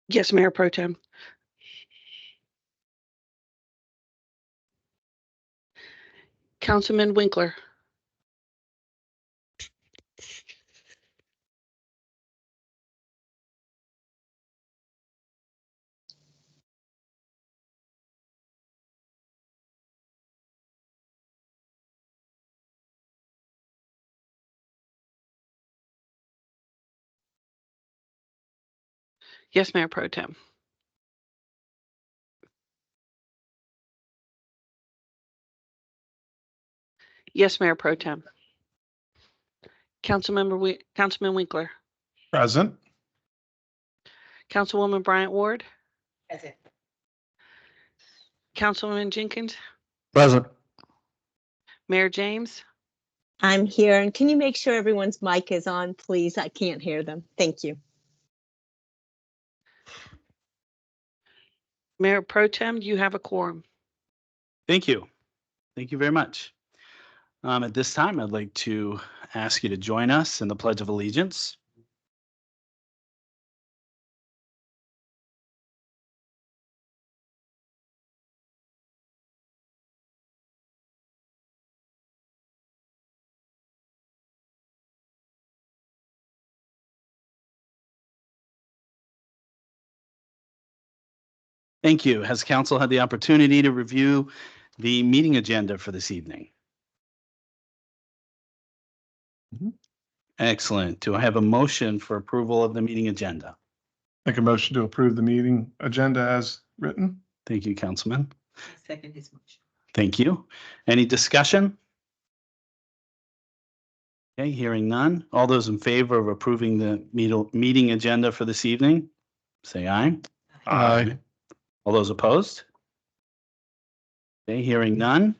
Yes, Mayor Pro Tem. Councilman Winkler. Yes, Mayor Pro Tem. Yes, Mayor Pro Tem. Councilman Winkler. Present. Councilwoman Bryant Ward. Present. Councilman Jenkins. Present. Mayor James. I'm here. And can you make sure everyone's mic is on, please? I can't hear them. Thank you. Mayor Pro Tem, you have a quorum. Thank you. Thank you very much. At this time, I'd like to ask you to join us in the Pledge of Allegiance. Thank you. Has council had the opportunity to review the meeting agenda for this evening? Excellent. Do I have a motion for approval of the meeting agenda? Make a motion to approve the meeting agenda as written. Thank you, Councilman. Second his motion. Thank you. Any discussion? Okay, hearing none. All those in favor of approving the meeting agenda for this evening, say aye. Aye. All those opposed? Okay, hearing none.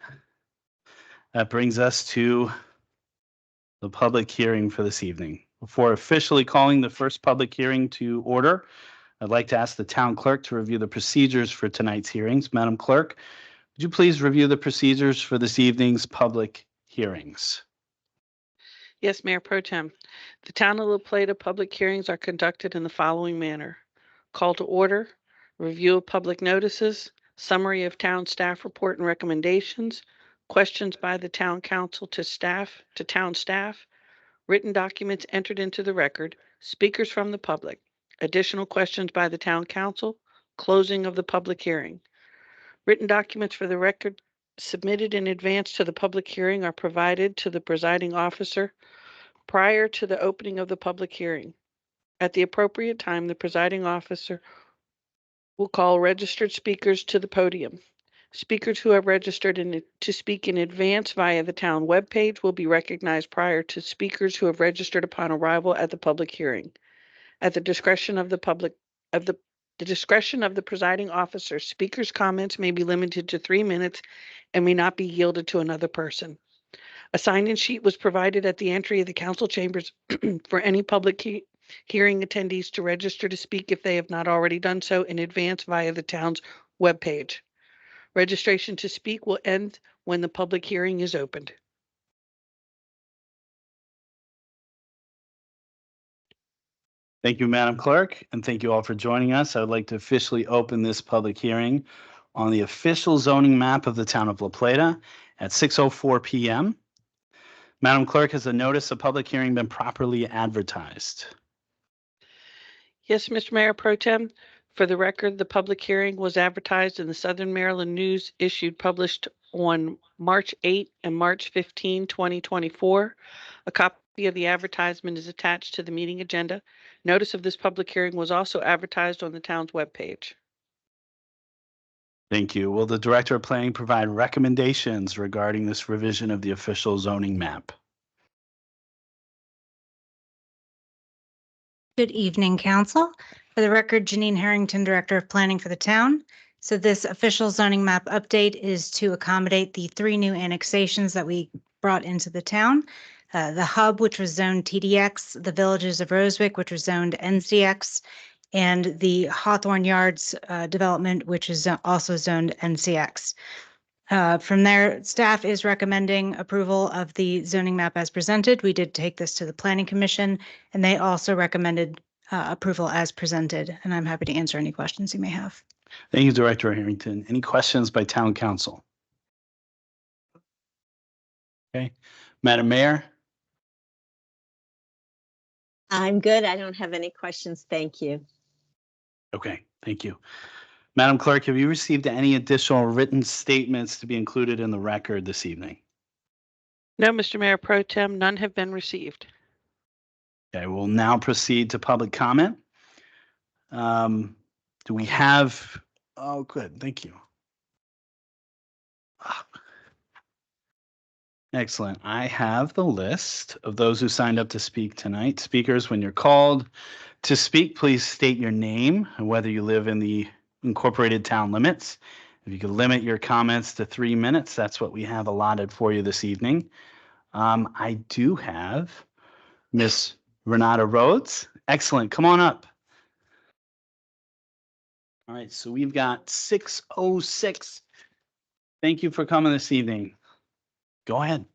That brings us to the public hearing for this evening. Before officially calling the first public hearing to order, I'd like to ask the town clerk to review the procedures for tonight's hearings. Madam Clerk, would you please review the procedures for this evening's public hearings? Yes, Mayor Pro Tem. The Town of La Plata public hearings are conducted in the following manner. Call to order, review of public notices, summary of town staff report and recommendations, questions by the town council to town staff, written documents entered into the record, speakers from the public, additional questions by the town council, closing of the public hearing. Written documents for the record submitted in advance to the public hearing are provided to the presiding officer prior to the opening of the public hearing. At the appropriate time, the presiding officer will call registered speakers to the podium. Speakers who have registered to speak in advance via the town webpage will be recognized prior to speakers who have registered upon arrival at the public hearing. At the discretion of the discretion of the presiding officer, speakers' comments may be limited to 3 minutes and may not be yielded to another person. A sign-in sheet was provided at the entry of the council chambers for any public hearing attendees to register to speak if they have not already done so in advance via the town's webpage. Registration to speak will end when the public hearing is opened. Thank you, Madam Clerk, and thank you all for joining us. I would like to officially open this public hearing on the official zoning map of the town of La Plata at 6:04 p.m. Madam Clerk, has a notice of public hearing been properly advertised? Yes, Mr. Mayor Pro Tem. For the record, the public hearing was advertised in the Southern Maryland News published on March 8 and March 15, 2024. A copy of the advertisement is attached to the meeting agenda. Notice of this public hearing was also advertised on the town's webpage. Thank you. Will the Director of Planning provide recommendations regarding this revision of the official zoning map? Good evening, Council. For the record, Jeanine Harrington, Director of Planning for the town. So this official zoning map update is to accommodate the 3 new annexations that we brought into the town. The Hub, which was zoned TDX, the Villages of Rosewick, which was zoned NCX, and the Hawthorne Yards development, which is also zoned NCX. From there, staff is recommending approval of the zoning map as presented. We did take this to the Planning Commission, and they also recommended approval as presented, and I'm happy to answer any questions you may have. Thank you, Director Harrington. Any questions by Town Council? Okay, Madam Mayor? I'm good. I don't have any questions. Thank you. Okay, thank you. Madam Clerk, have you received any additional written statements to be included in the record this evening? No, Mr. Mayor Pro Tem, none have been received. Okay, we'll now proceed to public comment. Do we have, oh, good, thank you. Excellent. I have the list of those who signed up to speak tonight. Speakers, when you're called to speak, please state your name and whether you live in the incorporated town limits. If you could limit your comments to 3 minutes, that's what we have allotted for you this evening. I do have Miss Renata Rhodes. Excellent. Come on up. All right, so we've got 6:06. Thank you for coming this evening. Go ahead.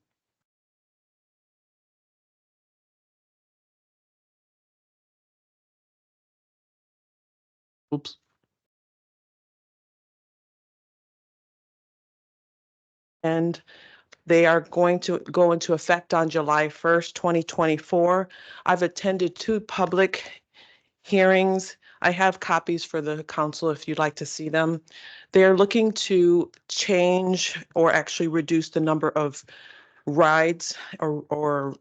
Oops. And they are going to go into effect on July 1st, 2024. I've attended 2 public hearings. I have copies for the council if you'd like to see them. They're looking to change or actually reduce the number of rides or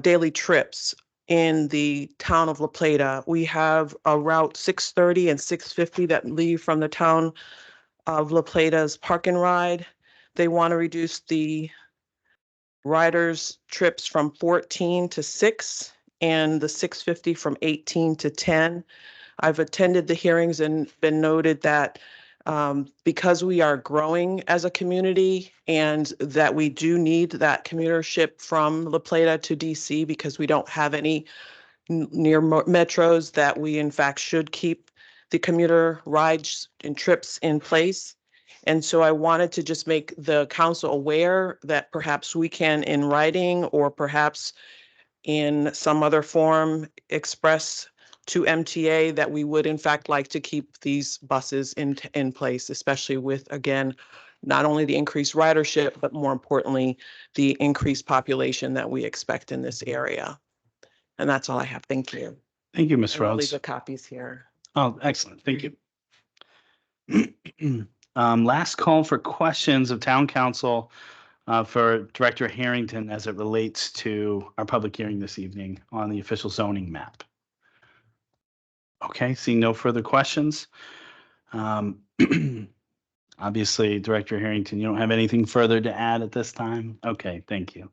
daily trips in the town of La Plata. We have a route 630 and 650 that leave from the town of La Plata's Park and Ride. They want to reduce the riders' trips from 14 to 6 and the 650 from 18 to 10. I've attended the hearings and been noted that because we are growing as a community and that we do need that commutership from La Plata to DC because we don't have any near metros, that we in fact should keep the commuter rides and trips in place. And so I wanted to just make the council aware that perhaps we can, in writing or perhaps in some other form, express to MTA that we would in fact like to keep these buses in place, especially with, again, not only the increased ridership, but more importantly, the increased population that we expect in this area. And that's all I have. Thank you. Thank you, Ms. And I'll leave Rhodes. the copies here. Oh, excellent. Thank you. Last call for questions of Town Council for Director Harrington as it relates to our public hearing this evening on the official zoning map. Okay, seeing no further questions. Obviously, Director Harrington, you don't have anything further to add at this time? Okay, thank you.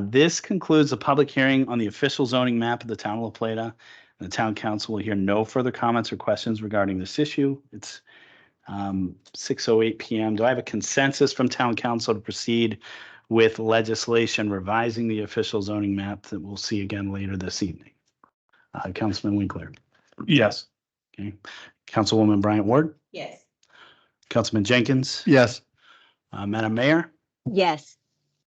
This concludes the public hearing on the official zoning map of the town of La Plata. The Town Council will hear no further comments or questions regarding this issue. It's 6:08 p.m. Do I have a consensus from Town Council to proceed with legislation revising the official zoning map that we'll see again later this evening? Councilman Winkler. Yes. Okay. Councilwoman Bryant Ward. Yes. Councilman Jenkins. Yes. Madam Mayor. Yes.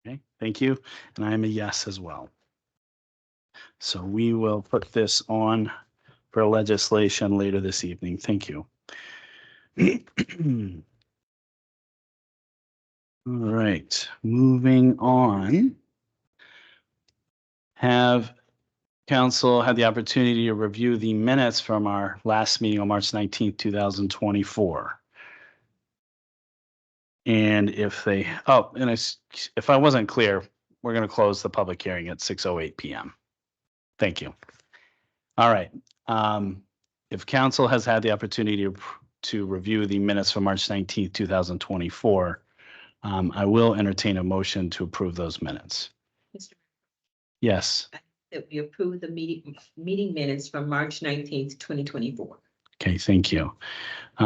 Okay, thank you. And I am a yes as well. So we will put this on for legislation later this evening. Thank you. All right, moving on. Have council had the opportunity to review the minutes from our last meeting on March 19th, 2024. And if they, if I wasn't clear, we're going to close the public hearing at 6:08 p.m. Thank you. All right. If council has had the opportunity to review the minutes from March 19th, 2024, I will entertain a motion to approve those minutes. Mr. Yes. That we approve the meeting minutes from March 19th, 2024. Okay, thank you.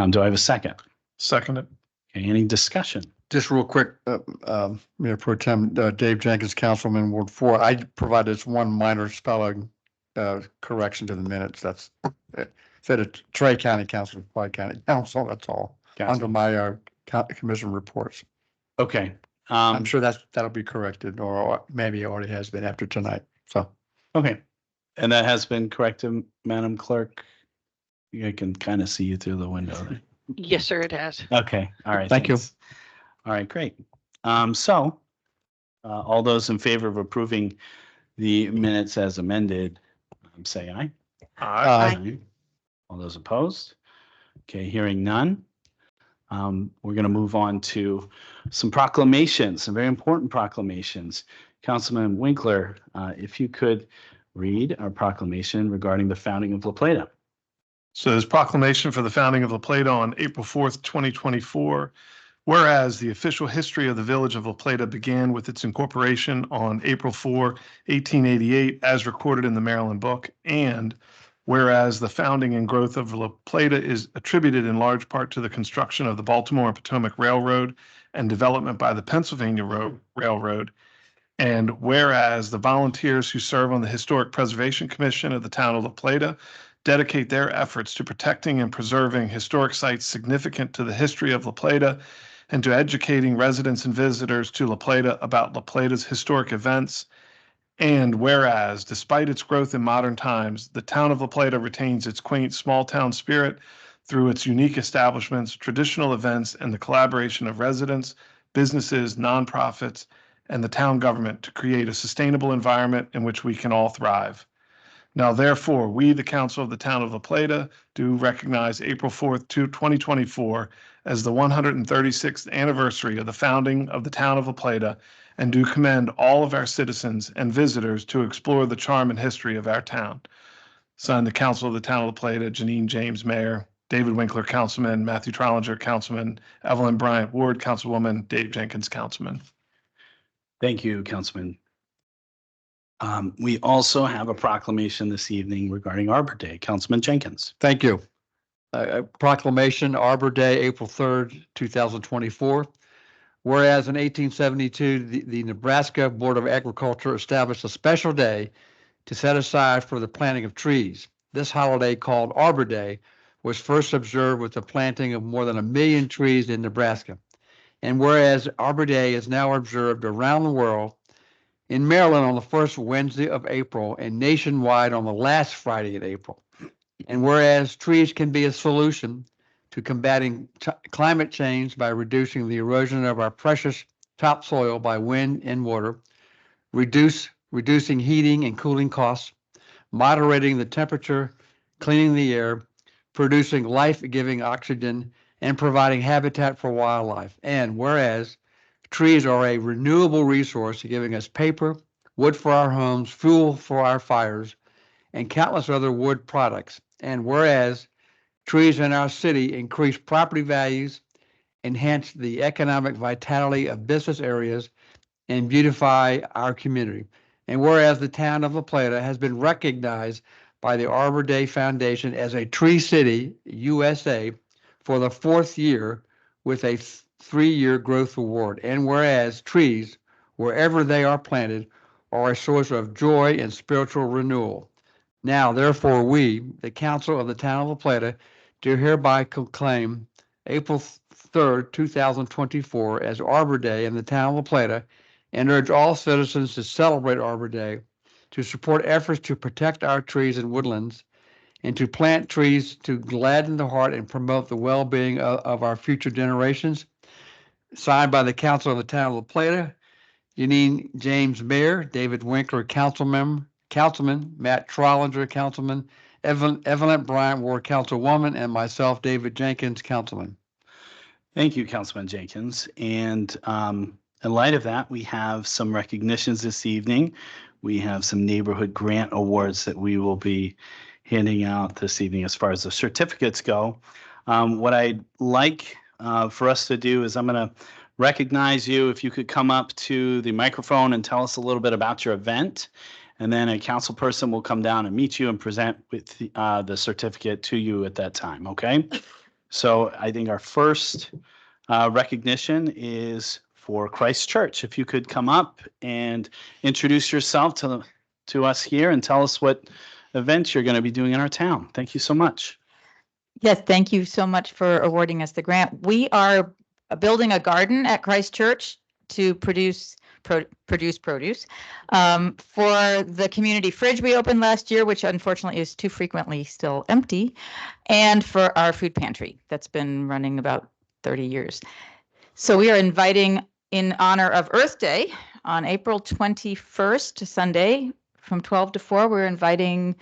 Do I have a second? Second it. Okay, any discussion? Just real quick, Mayor Pro Tem, Dave Jenkins, Councilman Ward 4, I provided this one minor spelling correction to the minutes. That's said it's Trey County Council, Clay County Council, that's all, Gotcha. under my commission reports. Okay. I'm sure that'll be corrected, or maybe it already has been after tonight, so. Okay, And that has been corrected, Madam Clerk? I can kind of see you through the window there. Yes, sir, it has. Okay, all right. Thank you. thanks. All right, great. All those in favor of approving the minutes as amended, say aye. Aye. All those opposed? Okay, hearing none. We're going to move on to some proclamations, some very important proclamations. Councilman Winkler, if you could read our proclamation regarding the founding of La Plata. So this proclamation for the founding of La Plata on April 4th, 2024. Whereas the official history of the village of La Plata began with its incorporation on April 4, 1888, as recorded in the Maryland Book, and whereas the founding and growth of La Plata is attributed in large part to the construction of the Baltimore and Potomac Railroad and development by the Pennsylvania Railroad, and whereas the volunteers who serve on the Historic Preservation Commission of the town of La Plata dedicate their efforts to protecting and preserving historic sites significant to the history of La Plata and to educating residents and visitors to La Plata about La Plata's historic events. And whereas, despite its growth in modern times, the town of La Plata retains its quaint small town spirit through its unique establishments, traditional events, and the collaboration of residents, businesses, nonprofits, and the town government to create a sustainable environment in which we can all thrive. Now, therefore, we, the Council of the Town of La Plata, do recognize April 4th, 2024 as the 136th anniversary of the founding of the Town of La Plata and do commend all of our citizens and visitors to explore the charm and history of our town. Signed, the Council of the Town of La Plata, Jeanine James, Mayor, David Winkler, Councilman, Matthew Trollinger, Councilman, Evelyn Bryant Ward, Councilwoman, Dave Jenkins, Councilman. Thank you, Councilman. We also have a proclamation this evening regarding Arbor Day. Councilman Jenkins. Thank you. Proclamation, Arbor Day, April 3rd, 2024. Whereas in 1872, the Nebraska Board of Agriculture established a special day to set aside for the planting of trees. This holiday, called Arbor Day, was first observed with the planting of more than 1 million trees in Nebraska. And whereas Arbor Day is now observed around the world, in Maryland on the first Wednesday of April and nationwide on the last Friday in April. And whereas trees can be a solution to combating climate change by reducing the erosion of our precious topsoil by wind and water, reducing heating and cooling costs, moderating the temperature, cleaning the air, producing life-giving oxygen, and providing habitat for wildlife. And whereas trees are a renewable resource, giving us paper, wood for our homes, fuel for our fires, and countless other wood products. And whereas trees in our city increase property values, enhance the economic vitality of business areas, and beautify our community. And whereas the town of La Plata has been recognized by the Arbor Day Foundation as a Tree City, USA, for the 4th year with a 3-year growth award. And whereas trees, wherever they are planted, are a source of joy and spiritual renewal. Now, therefore, we, the Council of the Town of La Plata, do hereby proclaim April 3rd, 2024 as Arbor Day in the Town of La Plata and urge all citizens to celebrate Arbor Day, to support efforts to protect our trees and woodlands, and to plant trees to gladden the heart and promote the well-being of our future generations. Signed by the Council of the Town of La Plata, Jeanine James, Mayor, David Winkler, Councilman, Matt Trollinger, Councilman, Evelyn Bryant Ward, Councilwoman, and myself, David Jenkins, Councilman. Thank you, Councilman Jenkins. And in light of that, we have some recognitions this evening. We have some neighborhood grant awards that we will be handing out this evening as far as the certificates go. What I'd like for us to do is I'm going to recognize you. If you could come up to the microphone and tell us a little bit about your event, and then a council person will come down and meet you and present with the certificate to you at that time. Okay. So I think our first recognition is for Christ Church. If you could come up and introduce yourself to us here and tell us what events you're going to be doing in our town. Thank you so much. Yes, thank you so much for awarding us the grant. We are building a garden at Christ Church to produce produce produce. For the community fridge we opened last year, which unfortunately is too frequently still empty, and for our food pantry that's been running about 30 years. So we are inviting, in honor of Earth Day, on April 21st, Sunday, from 12 to 4, we're inviting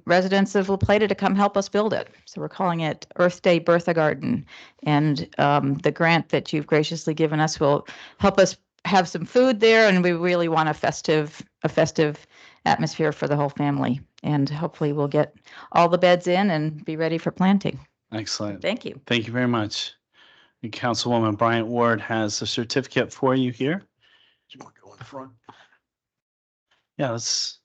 residents of La Plata to come help us build it. So we're calling it Earth Day Bertha Garden. And the grant that you've graciously given us will help us have some food there. And we really want a festive atmosphere for the whole family. And hopefully we'll get all the beds in and be ready for planting. Excellent. Thank you. Thank you very much. And Councilwoman Bryant Ward has a certificate for you here. Do you want to go in the front? Yeah, let's.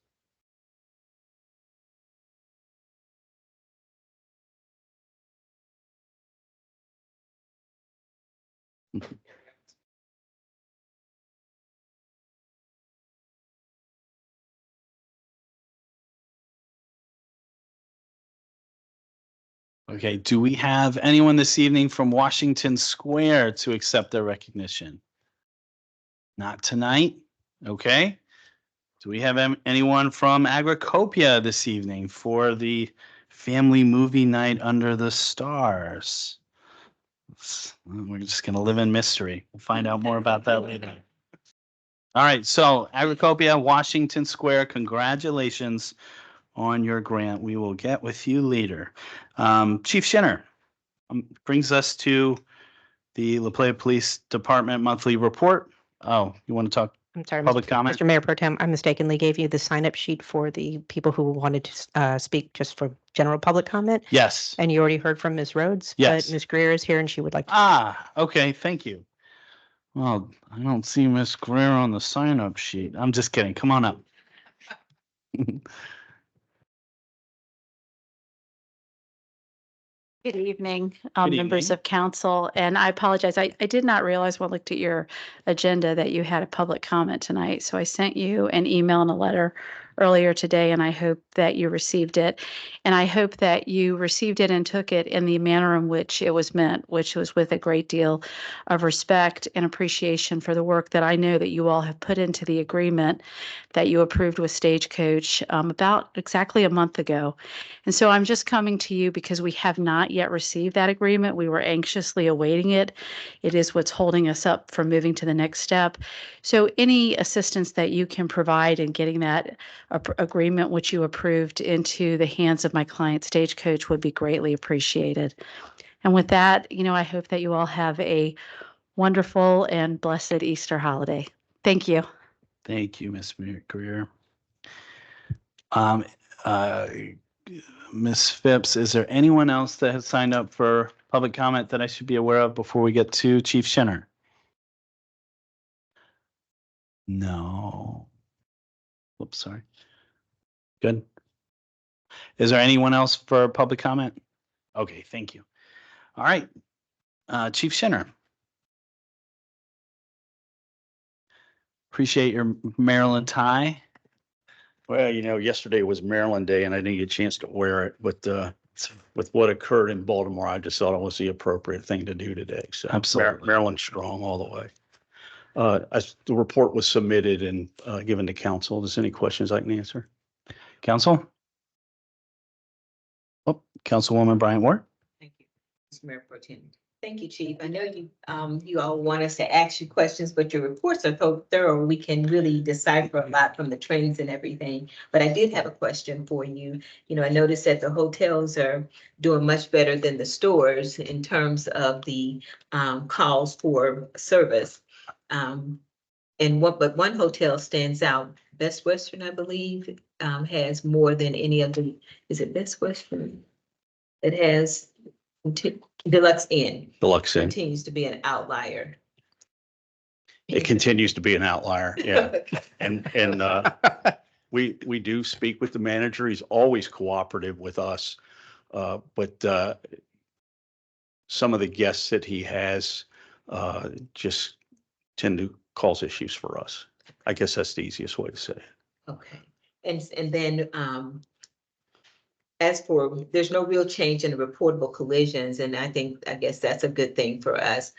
Okay, do we have anyone this evening from Washington Square to accept their recognition? Not tonight. Okay. Do we have anyone from Agricopia this evening for the family movie night under the stars? We're just going to live in mystery. We'll find out more about that later. All right, so Agricopia, Washington Square, congratulations on your grant. We will get with you later. Chief Schinner brings us to the La Plata Police Department monthly report. Oh, you want to talk I'm sorry, public comment? Mr. Mayor Pro Tem, I mistakenly gave you the sign-up sheet for the people who wanted to speak just for general public comment. Yes. And you already heard from Ms. Rhodes. Yes. But Ms. Greer is here and she would like to. Ah, okay, thank you. Well, I don't see Miss Greer on the sign-up sheet. I'm just kidding. Come on up. Good evening, Good members evening. of council, and I apologize. I did not realize when I looked at your agenda that you had a public comment tonight. So I sent you an email and a letter earlier today, and I hope that you received it. And I hope that you received it and took it in the manner in which it was meant, which was with a great deal of respect and appreciation for the work that I know that you all have put into the agreement that you approved with Stagecoach about exactly a month ago. And so I'm just coming to you because we have not yet received that agreement. We were anxiously awaiting it. It is what's holding us up from moving to the next step. So any assistance that you can provide in getting that agreement, which you approved, into the hands of my client Stagecoach would be greatly appreciated. And with that, I hope that you all have a wonderful and blessed Easter holiday. Thank you. Thank you, Ms. Greer. Ms. Phipps, is there anyone else that has signed up for public comment that I should be aware of before we get to Chief Schinner? No. Oops, sorry. Good. Is there anyone else for public comment? Okay, thank you. All right, Chief Schinner. Appreciate your Maryland tie. Well, yesterday was Maryland Day and I didn't get a chance to wear it, but with what occurred in Baltimore, I just thought it was the appropriate thing to do today. So Absolutely. Maryland strong all the way. As the report was submitted and given to council, is there any questions I can answer? Council? Oh, Councilwoman Bryant Ward. Thank you, Mr. Mayor Pro Tem. Thank you, Chief. I know you all want us to ask you questions, but your reports are so thorough, we can really decipher a lot from the trends and everything. But I did have a question for you. I noticed that the hotels are doing much better than the stores in terms of the calls for service. But one hotel stands out. Best Western, I believe, has more than any of the. Is it Best Western? It has Deluxe Inn. Deluxe Inn. Continues to be an outlier. It continues to be an outlier. Yeah. And we do speak with the manager. He's always cooperative with us. But some of the guests that he has just tend to cause issues for us. I guess that's the easiest way to say it. Okay. And then as for, there's no real change in the reportable collisions, and I guess that's a good thing for us.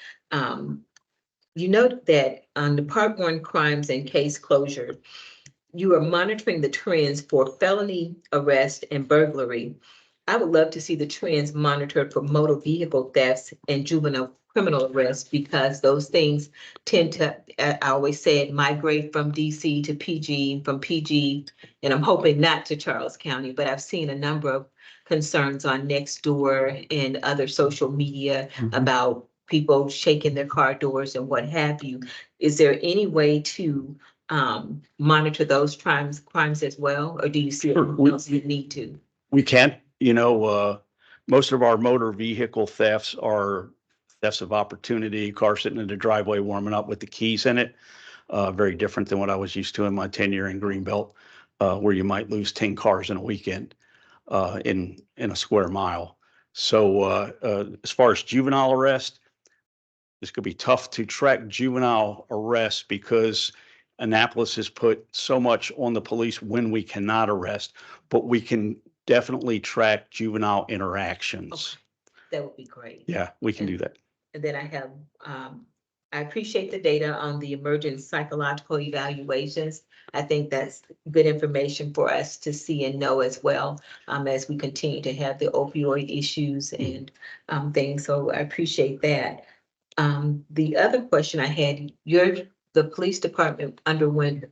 you note that on the Part 1 crimes and case closure, you are monitoring the trends for felony arrest and burglary. I would love to see the trends monitored for motor vehicle thefts and juvenile criminal arrests, because those things tend to, I always said, migrate from DC to PG, from PG, and I'm hoping not to Charles County, but I've seen a number of concerns on Nextdoor and other social media about people shaking their car doors and what have you. Is there any way to monitor those crimes as well, or do you see anything else you need to? We can't, most of our motor vehicle thefts are thefts of opportunity, car sitting in the driveway warming up with the keys in it. Very different than what I was used to in my tenure in Greenbelt, where you might lose 10 cars in a weekend in a square mile. So as far as juvenile arrest, this could be tough to track juvenile arrests because Annapolis has put so much on the police when we cannot arrest, but we can definitely track juvenile interactions. Okay. That would be great. Yeah, we can do that. And then I have, I appreciate the data on the emergent psychological evaluations. I think that's good information for us to see and know as well, as we continue to have the opioid issues and things. So I appreciate that. The other question I had, the police department underwent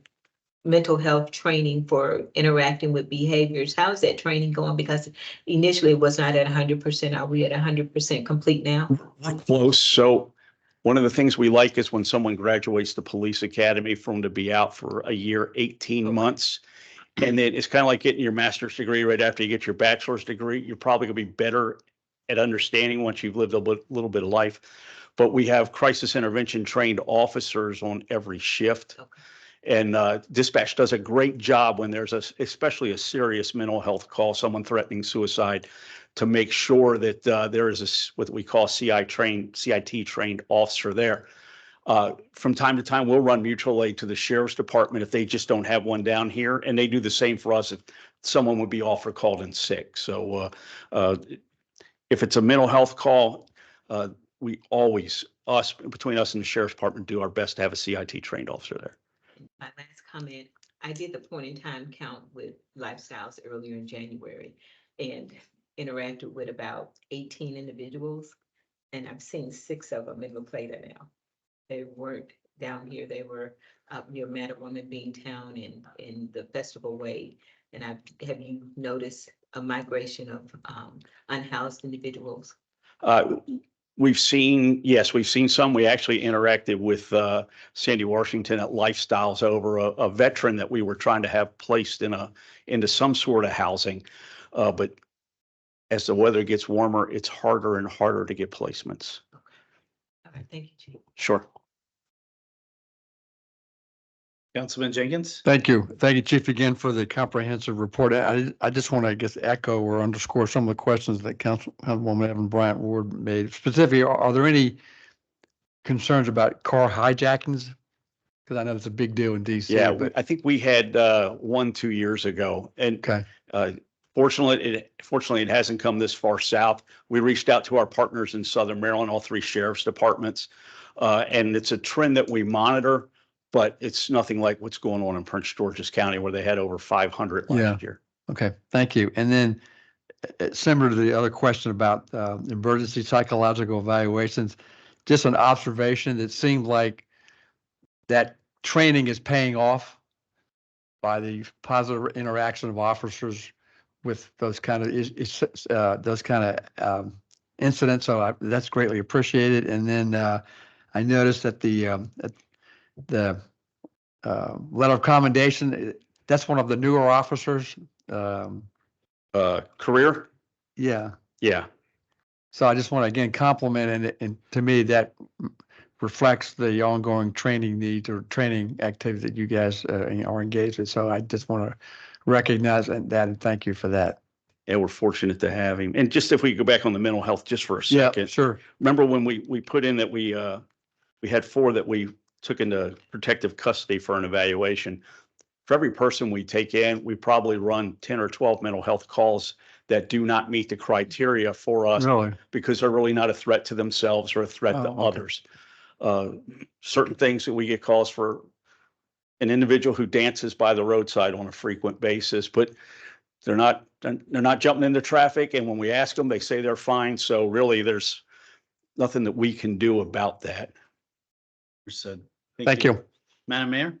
mental health training for interacting with behaviors. How's that training going? Because initially it was not at 100%. Are we at 100% complete now? Close. So one of the things we like is when someone graduates the police academy for them to be out for a year, 18 months. And then it's kind of like getting your master's degree right after you get your bachelor's degree. You're probably going to be better at understanding once you've lived a little bit of life. But we have crisis intervention trained officers on every shift. Okay. And dispatch does a great job when there's especially a serious mental health call, someone threatening suicide, to make sure that there is what we call CIT trained officer there. From time to time, we'll run mutual aid to the sheriff's department if they just don't have one down here, and they do the same for us if someone would be off or called in sick. So if it's a mental health call, we always, between us and the sheriff's department, do our best to have a CIT trained officer there. My last comment, I did the point in time count with Lifestyles earlier in January and interacted with about 18 individuals, and I've seen 6 of them in La Plata now. They weren't down here. They were up near Mattawoman Beantown and in the Festival Way. And have you noticed a migration of unhoused individuals? We've seen some. We actually interacted with Sandy Washington at Lifestyles over a veteran that we were trying to have placed into some sort of housing. But as the weather gets warmer, it's harder and harder to get placements. Okay. All right. Thank you, Chief. Sure. Councilman Jenkins? Thank you. Thank you, Chief, again for the comprehensive report. I just want to, I guess, echo or underscore some of the questions that Councilwoman Evan Bryant Ward made. Specifically, are there any concerns about car hijackings? Because I know it's a big deal in DC. Yeah, but I think we had 1-2 years ago. And okay. Fortunately, it hasn't come this far south. We reached out to our partners in Southern Maryland, all 3 sheriff's departments. And it's a trend that we monitor, but it's nothing like what's going on in Prince George's County where they had over 500 last year. Okay, thank you. And then similar to the other question about emergency psychological evaluations, just an observation that seemed like that training is paying off by the positive interaction of officers with those kind of incidents. So that's greatly appreciated. And then I noticed that the letter of commendation, that's one of the newer officers. Career? Yeah. Yeah. So I just want to again compliment, and to me that reflects the ongoing training needs or training activities that you guys are engaged with. So I just want to recognize that and thank you for that. Yeah, we're fortunate to have him. And just if we go back on the mental health just for a second. Yeah, sure. Remember when we put in that we had 4 that we took into protective custody for an evaluation. For every person we take in, we probably run 10 or 12 mental health calls that do not meet the criteria for us Really? because they're really not a threat to themselves or a threat to others. certain things that we get calls for an individual who dances by the roadside on a frequent basis, but they're not jumping into traffic. And when we ask them, they say they're fine. So really, there's nothing that we can do about that. Understood. Thank you. Madam Mayor?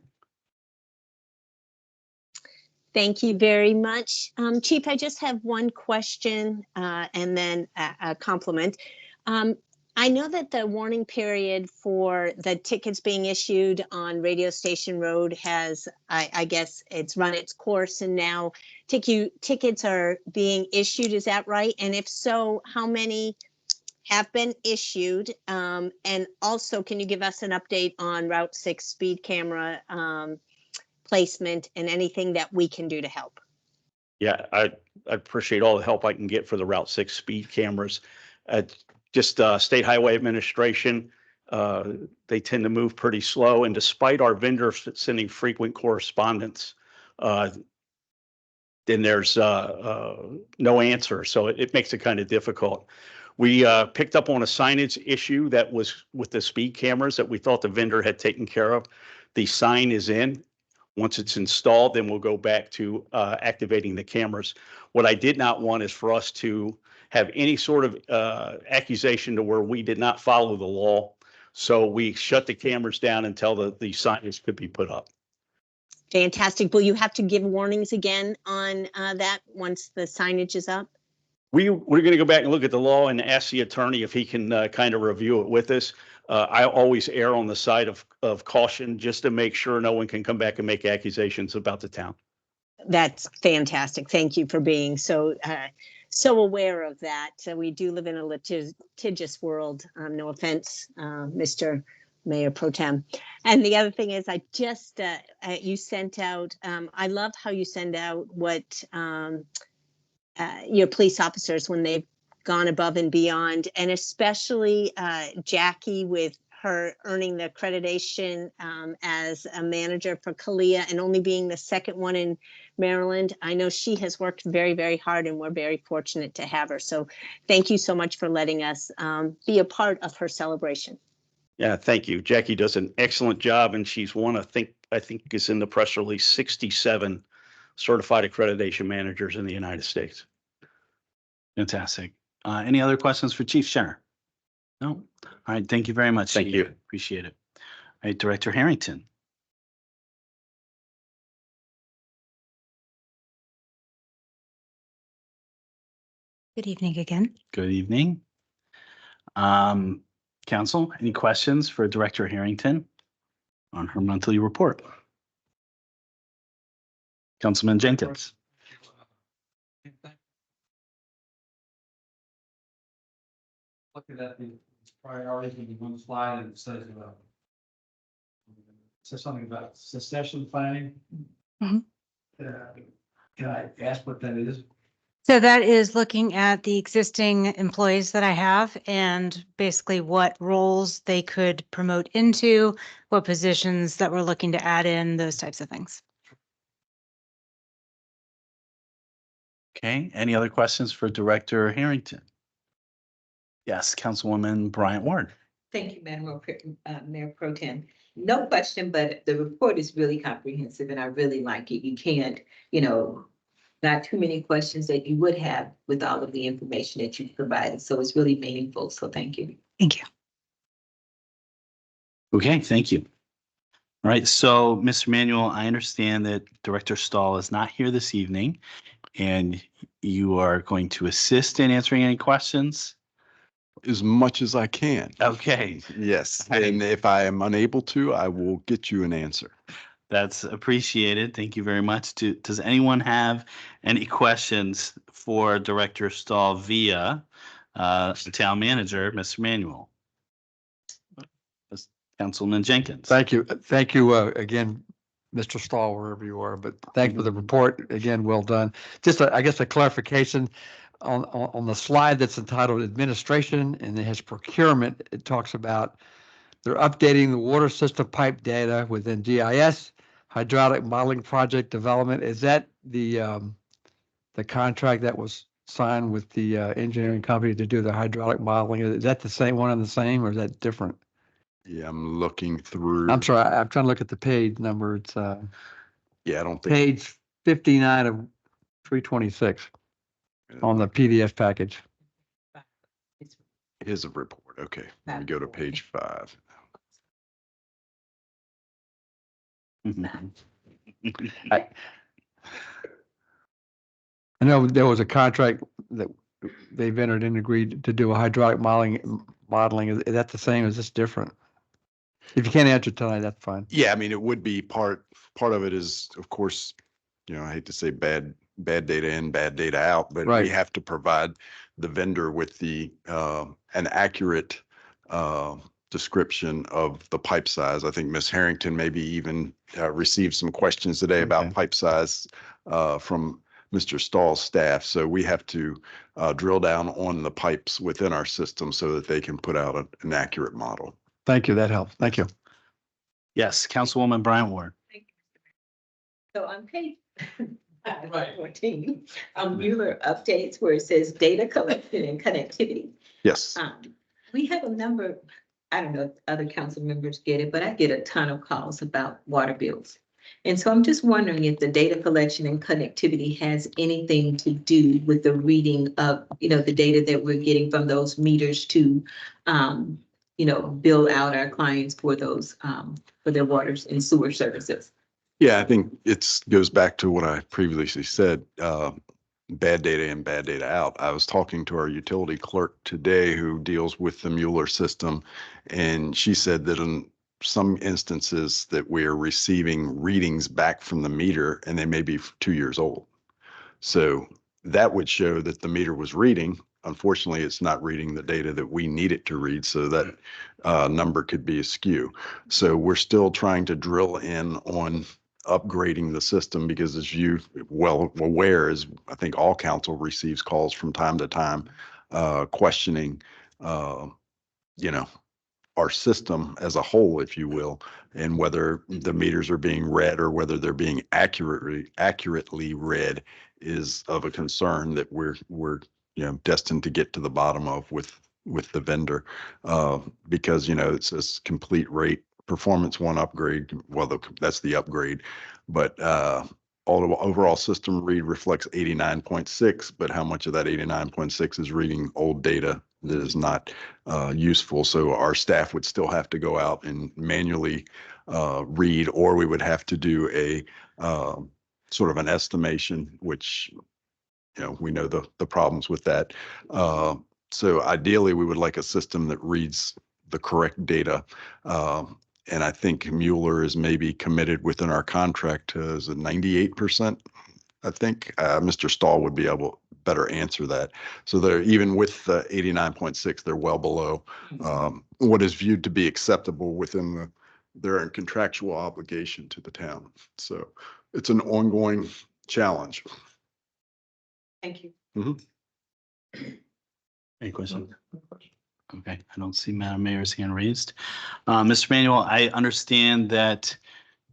Thank you very much. Chief, I just have one question and then a compliment. I know that the warning period for the tickets being issued on Radio Station Road has, I guess it's run its course, and now tickets are being issued. Is that right? And if so, how many have been issued? And also, can you give us an update on Route 6 speed camera placement and anything that we can do to help? Yeah, I appreciate all the help I can get for the Route 6 speed cameras. Just State Highway Administration, they tend to move pretty slow. And despite our vendors sending frequent correspondence, then there's no answer. So it makes it kind of difficult. We picked up on a signage issue that was with the speed cameras that we thought the vendor had taken care of. The sign is in. Once it's installed, then we'll go back to activating the cameras. What I did not want is for us to have any sort of accusation to where we did not follow the law. So we shut the cameras down until the signage could be put up. Fantastic. Will you have to give warnings again on that once the signage is up? We're going to go back and look at the law and ask the attorney if he can kind of review it with us. I always err on the side of caution just to make sure no one can come back and make accusations about the town. That's fantastic. Thank you for being so aware of that. We do live in a litigious world. No offense, Mr. Mayor Pro Tem. And the other thing is, I just you sent out. I love how you send out what your police officers when they've gone above and beyond, and especially Jackie with her earning the accreditation as a manager for Kalia and only being the second one in Maryland. I know she has worked very, very hard, and we're very fortunate to have her. So thank you so much for letting us be a part of her celebration. Yeah, thank you. Jackie does an excellent job, and she's one, I think is in the press release, 67 certified accreditation managers in the United States. Fantastic. Any other questions for Chief Schinner? No? All right. Thank you very much. Thank you. Appreciate it. All right, Director Harrington. Good evening again. Good evening. Council, any questions for Director Harrington on her monthly report? Councilman Jenkins. Looking at the priorities in the one slide, and it says something about succession planning. Mhm. Can I ask what that is? So that is looking at the existing employees that I have and basically what roles they could promote into, what positions that we're looking to add in, those types of things. Okay, any other questions for Director Harrington? Yes, Councilwoman Bryant Ward. Thank you, Madam Mayor Pro Tem. No question, but the report is really comprehensive and I really like it. You can't, not too many questions that you would have with all of the information that you provided. So it's really meaningful. So thank you. Thank you. Okay, thank you. All right, so Mr. Manuel, I understand that Director Stahl is not here this evening and you are going to assist in answering any questions. As much as I can. Okay. Yes, and if I am unable to, I will get you an answer. That's appreciated. Thank you very much. Does anyone have any questions for Director Stahl via the town manager, Mr. Manuel? Councilman Jenkins. Thank you. Thank you again, Mr. Stahl, wherever you are, but thank you for the report. Again, well done. Just, I guess, a clarification on the slide that's entitled Administration and it has procurement. It talks about they're updating the water system pipe data within GIS, hydraulic modeling project development. Is that the contract that was signed with the engineering company to do the hydraulic modeling? Is that the same one and the same, or is that different? Yeah, I'm looking through. I'm sorry, I'm trying to look at the page number. It's Yeah, I don't think. page 59 of 326 on the PDF package. Here's a report. Okay, let me go to page 5. I know there was a contract that they've entered and agreed to do a hydraulic modeling. Is that the same? Is this different? If you can't answer tonight, that's fine. Yeah, I mean, it would be part of it is, of course, I hate to say bad data in, bad data out, but Right. we have to provide the vendor with the an accurate description of the pipe size. I think Ms. Harrington maybe even received some questions today about Okay. pipe size from Mr. Stahl's staff. So we have to drill down on the pipes within our system so that they can put out an accurate model. Thank you. That helps. Thank you. Yes, Councilwoman Bryant Ward. So on page 14, Mueller updates where it says data collection and connectivity. Yes. We have a number, I don't know if other council members get it, but I get a ton of calls about water bills. And so I'm just wondering if the data collection and connectivity has anything to do with the reading of, the data that we're getting from those meters to, bill out our clients for those, for their waters and sewer services. Yeah, I think it goes back to what I previously said, bad data in, bad data out. I was talking to our utility clerk today who deals with the Mueller system, and she said that in some instances that we are receiving readings back from the meter and they may be 2 years old. So that would show that the meter was reading. Unfortunately, it's not reading the data that we need it to read, so that number could be askew. So we're still trying to drill in on upgrading the system because, as you well aware, as I think all council receives calls from time to time questioning, our system as a whole, if you will, and whether the meters are being read or whether they're being accurately read is of a concern that we're destined to get to the bottom of with the vendor, because it says complete rate performance 1 upgrade. Well, that's the upgrade, but all the overall system read reflects 89.6, but how much of that 89.6 is reading old data that is not useful? So our staff would still have to go out and manually read, or we would have to do a sort of an estimation, which we know the problems with that. So ideally, we would like a system that reads the correct data. And I think Mueller is maybe committed within our contract to, is it 98%? I think Mr. Stahl would be able to better answer that. So they're, even with the 89.6, they're well below what is viewed to be acceptable within their contractual obligation to the town. So it's an ongoing challenge. Thank you. Mm-hmm. Any questions? Okay, I don't see Madam Mayor's hand raised. Mr. Manuel, I understand that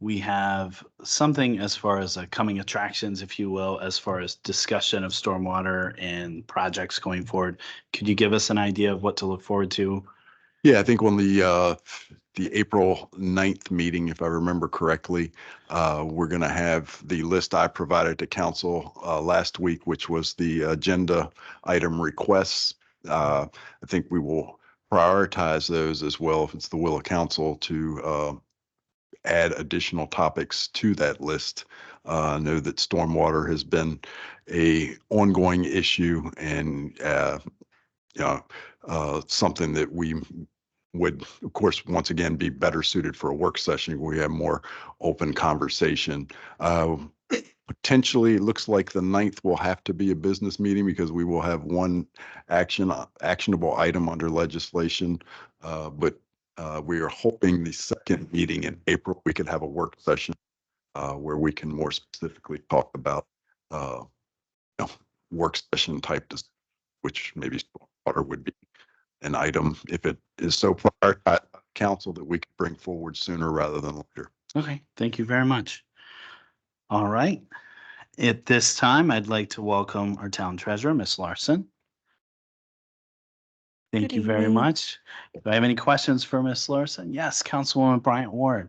we have something as far as coming attractions, if you will, as far as discussion of stormwater and projects going forward. Could you give us an idea of what to look forward to? Yeah, I think on the April 9th meeting, if I remember correctly, we're going to have the list I provided to council last week, which was the agenda item requests. I think we will prioritize those as well, if it's the will of council, to add additional topics to that list. I know that stormwater has been a ongoing issue, and something that we would, of course, once again, be better suited for a work session where we have more open conversation. Potentially, it looks like the 9th will have to be a business meeting because we will have one actionable item under legislation. But we are hoping the second meeting in April, we could have a work session where we can more specifically talk about work session type, which maybe water would be an item if it is so prioritized by council that we could bring forward sooner rather than later. Okay, thank you very much. All right. At this time, I'd like to welcome our town treasurer, Ms. Larsen. Thank Good you very evening. much. Do I have any questions for Ms. Larsen? Yes, Councilwoman Bryant Ward.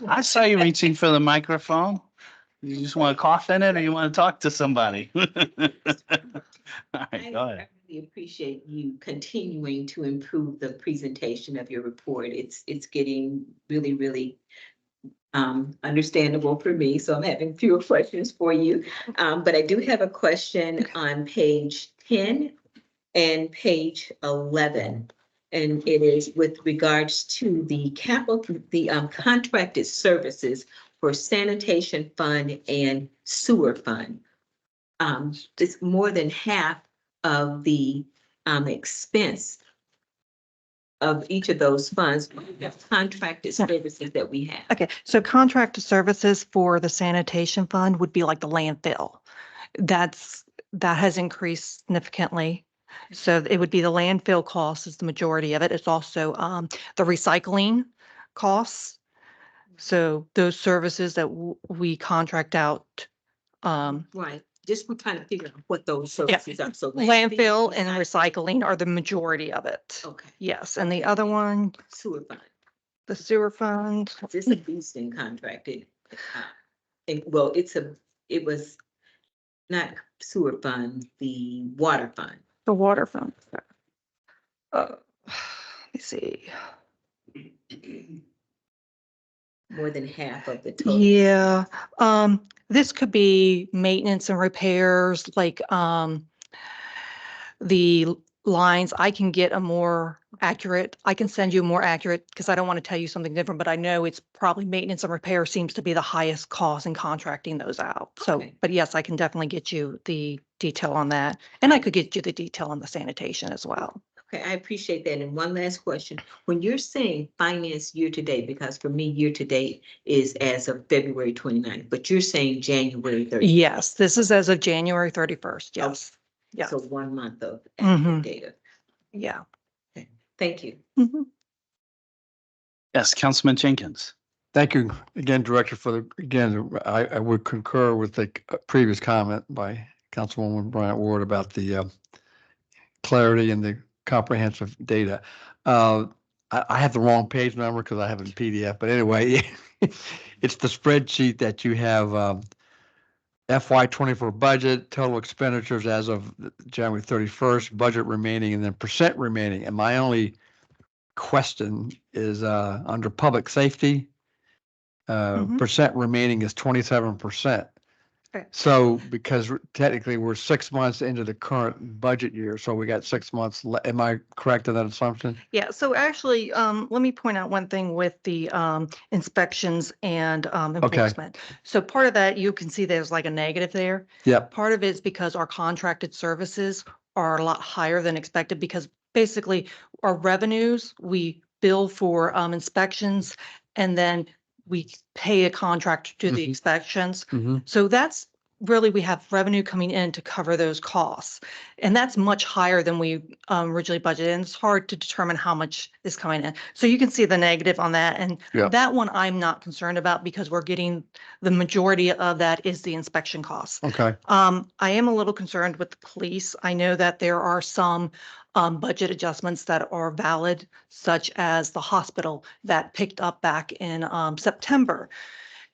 I saw you reaching for the microphone. You just want to cough in it or you want to talk to somebody? All right, go ahead. I really appreciate you continuing to improve the presentation of your report. It's getting really, really understandable for me, so I'm having fewer questions for you. But I do have a question on page 10 and page 11. And it is with regards to the contracted services for sanitation fund and sewer fund. It's more than half of the expense of each of those funds. What are the contracted services that we have? Okay, so contracted services for the sanitation fund would be like the landfill. That has increased significantly. So it would be the landfill cost is the majority of it. It's also the recycling costs. So those services that we contract out. Right, just we're trying to figure out what those Yeah, services are. So landfill and recycling are the majority of it. Okay, Yes, and the other one, sewer fund. the sewer fund. This is a boosting contracted. Well, it was not sewer fund, the water fund. The water fund. Let me see. More than half of the total. Yeah, this could be maintenance and repairs, like, the lines. I can get a more accurate, I can send you more accurate, because I don't want to tell you something different, but I know it's probably maintenance and repair seems to be the highest cost in contracting those out. So, Okay. but yes, I can definitely get you the detail on that. And I could get you the detail on the sanitation as well. Okay, I appreciate that. And one last question. When you're saying finance year to date, because for me, year to date is as of February 29th, but you're saying January 30th. Yes, this is as of January 31st. Yes. Yeah. So 1 month of Mhm. active data. Yeah. Thank you. Mhm. Yes, Councilman Jenkins. Thank you again, Director, again, I would concur with the previous comment by Councilwoman Bryant Ward about the clarity and the comprehensive data. I have the wrong page number because I have it in PDF, but anyway, it's the spreadsheet that you have FY 24 budget, total expenditures as of January 31st, budget remaining, and then percent remaining. And my only question is under public safety, percent remaining is 27%. Okay. So because technically we're 6 months into the current budget year, so we got 6 months. Am I correct in that assumption? Yeah, so actually, let me point out one thing with the inspections and enforcement. So part of that, you can see there's like a negative there. Yep. Part of it is because our contracted services are a lot higher than expected because basically our revenues, we bill for inspections and then we pay a contractor to do the inspections. Mhm. So that's really, we have revenue coming in to cover those costs. And that's much higher than we originally budgeted. And it's hard to determine how much is coming in. So you can see the negative on that. And Yeah. that one I'm not concerned about because we're getting the majority of that is the inspection costs. Okay. I am a little concerned with the police. I know that there are some budget adjustments that are valid, such as the hospital that picked up back in September.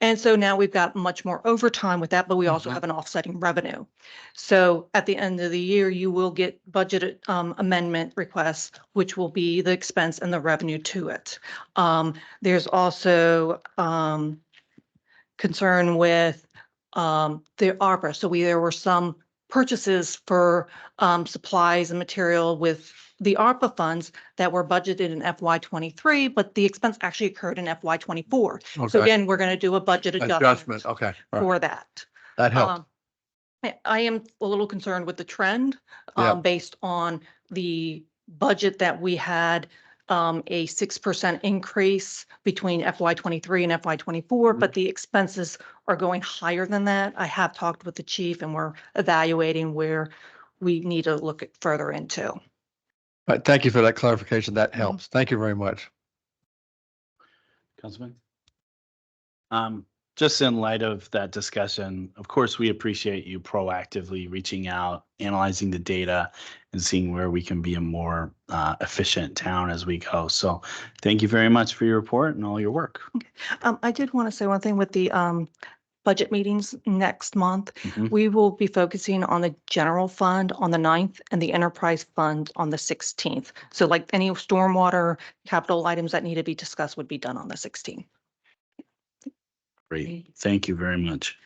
And so now we've got much more overtime with that, but we also have an offsetting revenue. So at the end of the year, you will get budget amendment requests, which will be the expense and the revenue to it. There's also concern with the ARPA. So there were some purchases for supplies and material with the ARPA funds that were budgeted in FY 23, but the expense actually occurred in FY 24. So Okay. again, we're going to do a budget adjustment Okay. All right. for that. That helps. I am a little concerned with the trend Yeah. based on the budget that we had, a 6% increase between FY 23 and FY 24, but the expenses are going higher than that. I have talked with the chief and we're evaluating where we need to look at further into. All right, thank you for that clarification. That helps. Thank you very much. Councilman? just in light of that discussion, of course, we appreciate you proactively reaching out, analyzing the data, and seeing where we can be a more efficient town as we go. So thank you very much for your report and all your work. I did want to say one thing with the budget meetings next month. Mhm. We will be focusing on the general fund on the 9th and the enterprise fund on the 16th. So like any stormwater capital items that need to be discussed would be done on the 16th. Great. Thank you very much.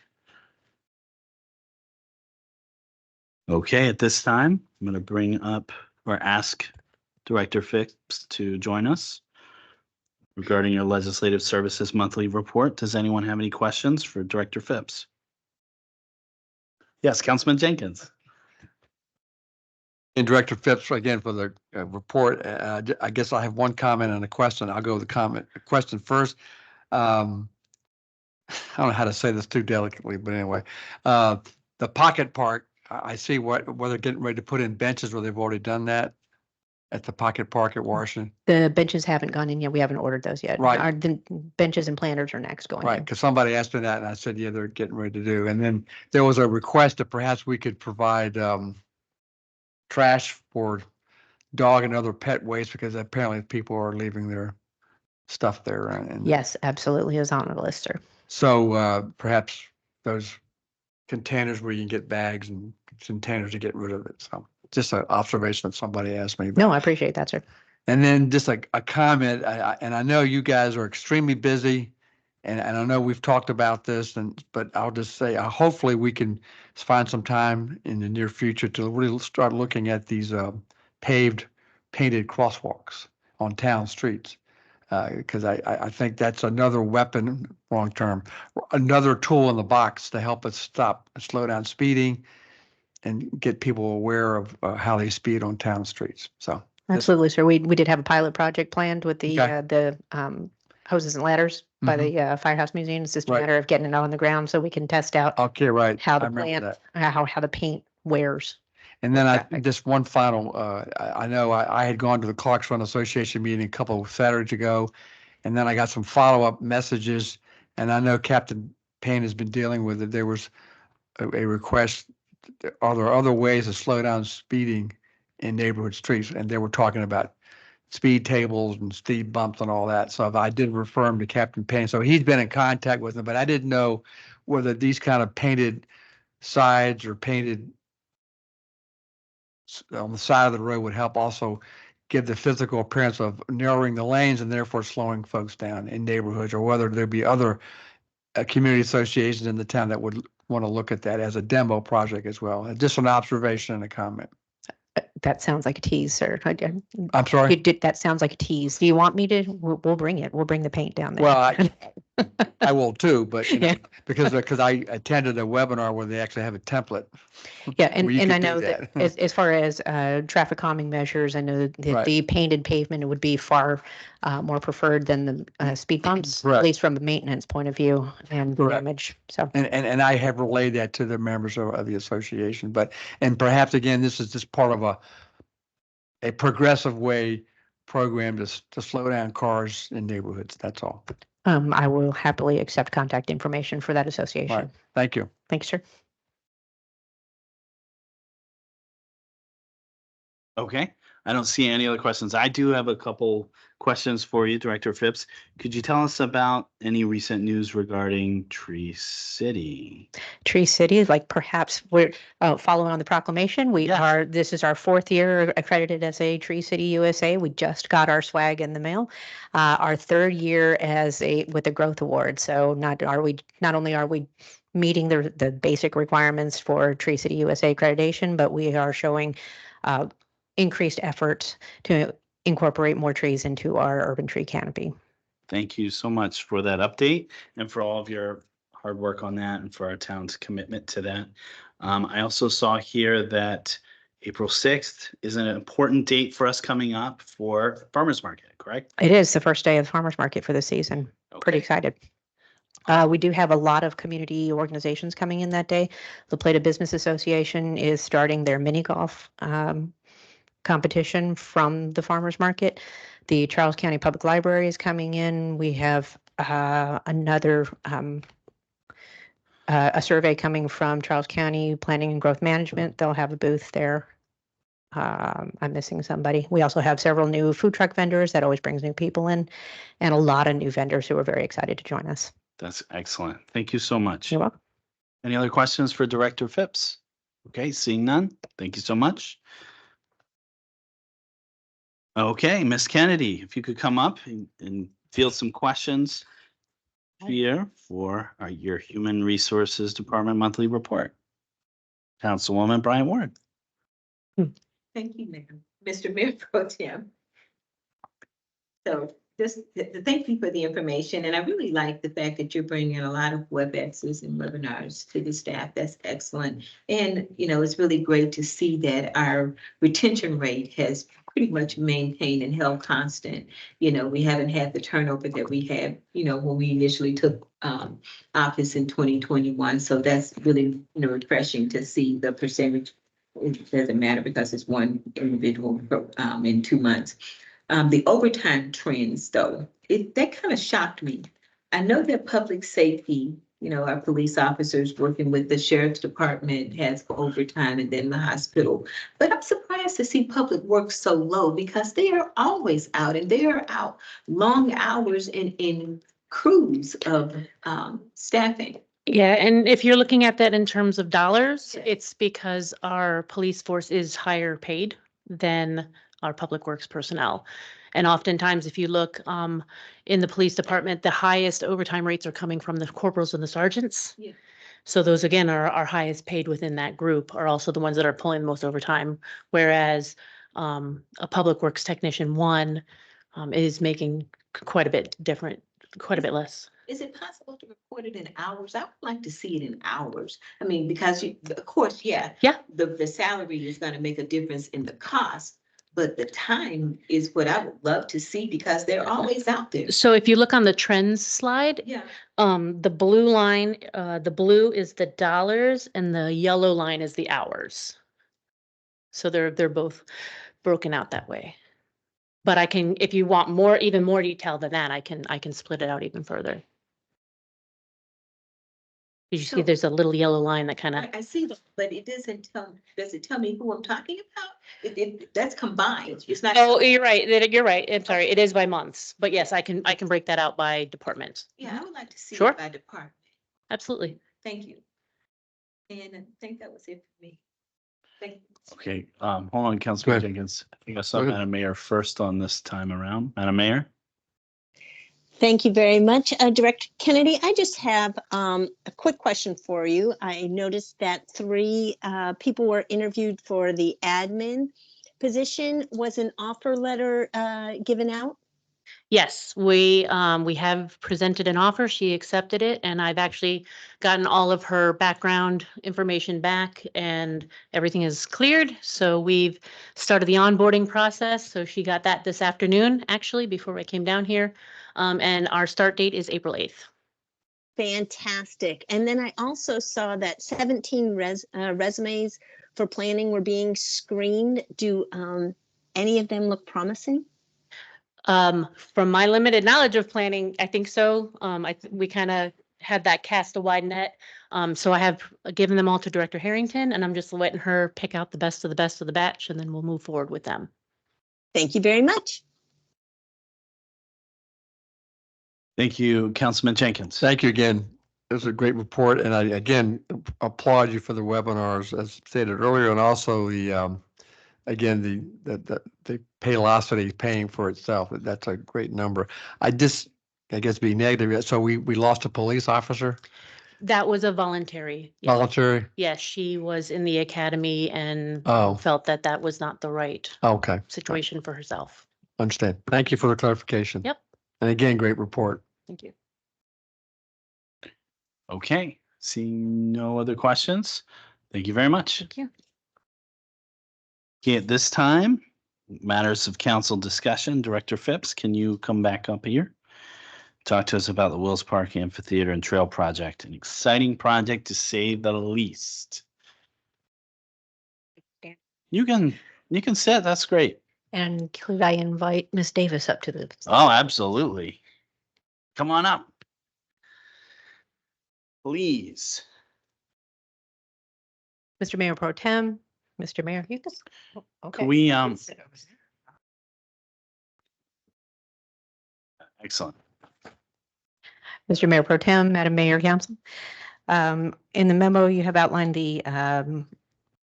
Okay, at this time, I'm going to bring up or ask Director Phipps to join us regarding your Legislative Services Monthly Report. Does anyone have any questions for Director Phipps? Yes, Councilman Jenkins. And Director Phipps, again, for the report. I guess I have one comment and a question. I'll go with the question first. I don't know how to say this too delicately, but anyway, the pocket park, I see where they're getting ready to put in benches where they've already done that at the pocket park at Washington. The benches haven't gone in yet. We haven't ordered those yet. Right. The benches and planters are next going Right, in. because somebody asked me that and I said, yeah, they're getting ready to do. And then there was a request that perhaps we could provide trash for dog and other pet waste because apparently people are leaving their stuff there. And Yes, absolutely is on the list, sir. so perhaps those containers where you can get bags and containers to get rid of it. So just an observation that somebody asked me. No, I appreciate that, sir. And then just a comment, and I know you guys are extremely busy, and I know we've talked about this, but I'll just say, hopefully we can find some time in the near future to really start looking at these painted crosswalks on town streets. Because I think that's another weapon, wrong term, another tool in the box to help us stop, slow down speeding and get people aware of how they speed on town streets. So. Absolutely, sir. We did have a pilot project planned with the Okay. hoses and ladders by the Firehouse Museum. It's just a matter of getting it on the ground so we can test out Okay, right. how I the remember plant, that. how the paint wears. And then just one final, I know I had gone to the Clarks Run Association meeting a couple of Saturdays ago, and then I got some follow-up messages, and I know Captain Payne has been dealing with it. There was a request, are there other ways to slow down speeding in neighborhood streets? And they were talking about speed tables and speed bumps and all that. So I did refer him to Captain Payne. So he's been in contact with them, but I didn't know whether these kind of painted sides or painted on the side of the road would help also give the physical appearance of narrowing the lanes and therefore slowing folks down in neighborhoods, or whether there'd be other community associations in the town that would want to look at that as a demo project as well. Just an observation and a comment. That sounds like a tease, sir. I'm sorry? That sounds like a tease. Do you want me to? We'll bring it. We'll bring the paint down there. Well, I will too, but Yeah. because I attended a webinar where they actually have a template. Yeah, where you and I could do know that as far as traffic calming measures, I know that Right. the painted pavement would be far more preferred than the speed bumps, Correct. at least from a maintenance point of view and Correct. damage. So And I have relayed that to the members of the association, and perhaps again, this is just part of a progressive way program to slow down cars in neighborhoods. That's all. I will happily accept contact information for that association. All right. Thank you. Thanks, sir. Okay, I don't see any other questions. I do have a couple questions for you, Director Phipps. Could you tell us about any recent news regarding Tree City? Tree City, like perhaps we're following on the proclamation. This is our 4th year accredited as a Tree City USA. We just got our swag in the mail. Our 3rd year with a growth award. So not only are we meeting the basic requirements for Tree City USA accreditation, but we are showing increased efforts to incorporate more trees into our urban tree canopy. Thank you so much for that update and for all of your hard work on that and for our town's commitment to that. I also saw here that April 6th is an important date for us coming up for Farmers Market, correct? It is the first day of the farmers market for the season. Pretty excited. We do have a lot of community organizations coming in that day. The Plata Business Association is starting their mini golf competition from the farmers market. The Charles County Public Library is coming in. We have another a survey coming from Charles County Planning and Growth Management. They'll have a booth there. I'm missing somebody. We also have several new food truck vendors. That always brings new people in, and a lot of new vendors who are very excited to join us. That's excellent. Thank you so much. You're welcome. Any other questions for Director Phipps? Okay, seeing none. Thank you so much. Okay, Miss Kennedy, if you could come up and field some questions here for your Human Resources Department monthly report. Councilwoman Bryant Ward. Thank you, ma'am. Mr. Mayor Pro Tem. So just thank you for the information. And I really like the fact that you're bringing a lot of WebExes and webinars to the staff. That's excellent. And, you know, it's really great to see that our retention rate has pretty much maintained and held constant. You know, we haven't had the turnover that we had, you know, when we initially took office in 2021. So that's really, you know, refreshing to see the percentage. It doesn't matter because it's one individual in 2 months. The overtime trends, though, that kind of shocked me. I know that public safety, you know, our police officers working with the sheriff's department has overtime and then the hospital. But I'm surprised to see public works so low because they are always out and they are out long hours in crews of staffing. Yeah, and if you're looking at that in terms of dollars, it's because our police force is higher paid than our public works personnel. And oftentimes, if you look in the police department, the highest overtime rates are coming from the corporals and the sergeants. Yeah. So those, again, are our highest paid within that group, are also the ones that are pulling the most overtime. Whereas a public works technician one is making quite a bit different, quite a bit less. Is it possible to report it in hours? I would like to see it in hours. I mean, because of course, yeah. Yeah. The salary is going to make a difference in the cost, but the time is what I would love to see because they're always out there. So if you look on the trends slide, Yeah. the blue line, the blue is the dollars and the yellow line is the hours. So they're both broken out that way. But I can, if you want more, even more detail than that, I can split it out even further. Did you see So- there's a little yellow line that kind of, I see them, but it doesn't does it tell me who I'm talking about? That's combined. It's not. oh, you're right. You're right. I'm sorry. It is by months, but yes, I can break that out by department. Yeah, I would like to see Sure. it by department. Absolutely. Thank you. And I think that was it for me. Thank you. Okay, hold on, Councilman Go ahead. Jenkins. I think I saw Go ahead. Madam Mayor first on this time around. Madam Mayor? Thank you very much, Director Kennedy. I just have a quick question for you. I noticed that 3 people were interviewed for the admin position. Was an offer letter given out? Yes, we have presented an offer. She accepted it, and I've actually gotten all of her background information back, and everything is cleared. So we've started the onboarding process. So she got that this afternoon, actually, before I came down here. And our start date is April 8th. Fantastic. And then I also saw that 17 resumes for planning were being screened. Do any of them look promising? From my limited knowledge of planning, I think so. We kind of had that cast a wide net. So I have given them all to Director Harrington, and I'm just letting her pick out the best of the best of the batch, and then we'll move forward with them. Thank you very much. Thank you, Councilman Jenkins. Thank you again. It was a great report, and I again applaud you for the webinars as stated earlier, and also the again the Paylocity paying for itself. That's a great number. I guess be negative. So we lost a police officer. That was a voluntary. Yeah. Voluntary. Yes, she was in the academy and Oh. felt that that was not the right Okay. situation for herself. Understand. Thank you for the clarification. Yep. And again, great report. Thank you. Okay, seeing no other questions, thank you very much. Thank you. Okay, at this time, matters of council discussion, Director Phipps, can you come back up here? Talk to us about the Wills Park Amphitheater and Trail Project, an exciting project to say the least. You can sit, that's great. And could I invite Miss Davis up to the? Oh, absolutely. Come on up. Please. Mr. Mayor Pro Tem, Mr. Mayor, you can. Okay. Can we, You can sit over there. excellent. Mr. Mayor Pro Tem, Madam Mayor, Council. In the memo, you have outlined the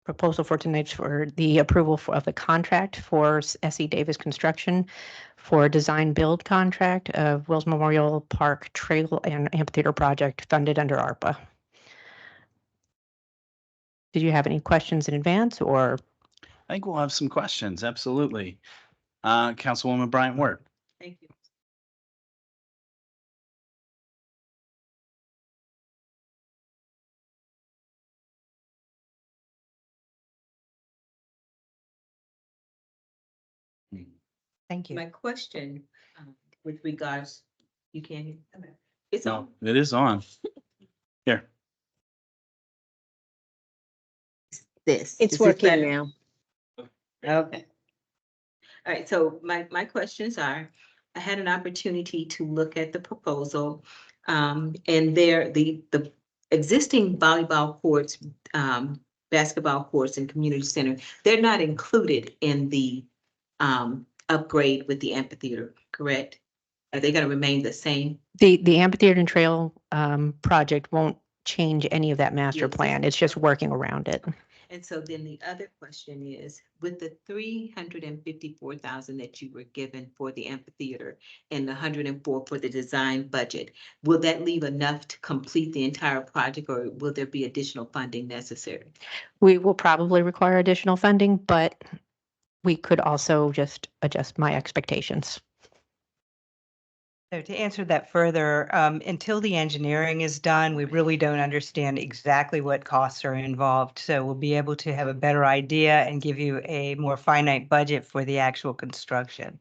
proposal for tonight's for the approval of the contract for S.E. Davis Construction for design build contract of Wills Memorial Park Trail and Amphitheater project funded under ARPA. Did you have any questions in advance or? I think we'll have some questions. Absolutely. Councilwoman Bryant Ward. Thank you. Thank My question with regards, you can't hear? Okay. It's No, on. it is on. Here. This. It's Is this working better? now. Okay. All right, so my questions are, I had an opportunity to look at the proposal. And there, the existing volleyball courts, basketball courts and community center, they're not included in the upgrade with the amphitheater, correct? Are they gonna remain the same? The amphitheater and trail project won't change any of that master Yes. plan. It's just working around it. And so then the other question is, with the 354,000 that you were given for the amphitheater and the 104 for the design budget, will that leave enough to complete the entire project, or will there be additional funding necessary? We will probably require additional funding, but we could also just adjust my expectations. So to answer that further, until the engineering is done, we really don't understand exactly what costs are involved. So we'll be able to have a better idea and give you a more finite budget for the actual construction.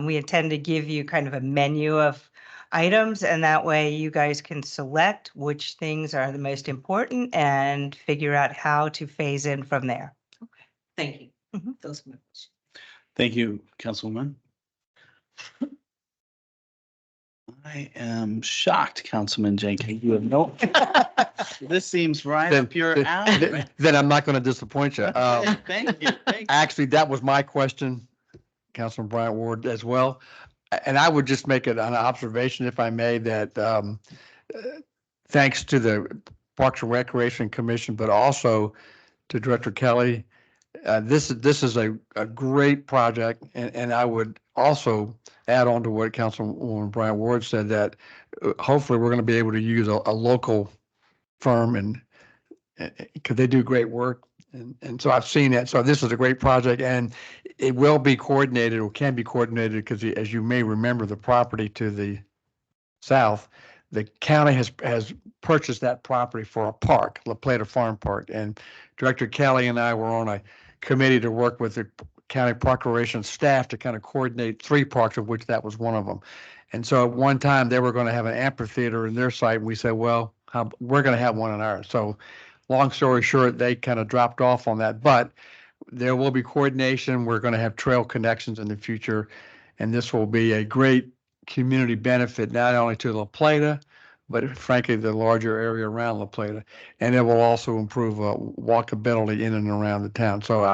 We intend to give you kind of a menu of items, and that way you guys can select which things are the most important and figure out how to phase in from there. Okay, thank you. Mhm. Those are my questions. Thank you, Councilwoman. I am shocked, Councilman Jenkins. You have no. This seems right up your alley. Then I'm not going to disappoint you. Thank you. Thank you. Actually, that was my question, Councilman Bryant Ward as well. And I would just make it an observation, if I may, that thanks to the Parks and Recreation Commission, but also to Director Kelly, this is a great project. And I would also add on to what Councilwoman Bryant Ward said, that hopefully we're going to be able to use a local firm, and because they do great work. And so I've seen it. So this is a great project, and it will be coordinated, or can be coordinated, because as you may remember, the property to the south, the county has purchased that property for a park, La Plata Farm Park. And Director Kelly and I were on a committee to work with the county proclamation staff to kind of coordinate 3 parks, of which that was one of them. And so at one time they were going to have an amphitheater in their site. And we said, well, we're going to have one in ours. So long story short, they kind of dropped off on that, but there will be coordination. We're going to have trail connections in the future. And this will be a great community benefit, not only to La Plata, but frankly, the larger area around La Plata. And it will also improve walkability in and around the town. So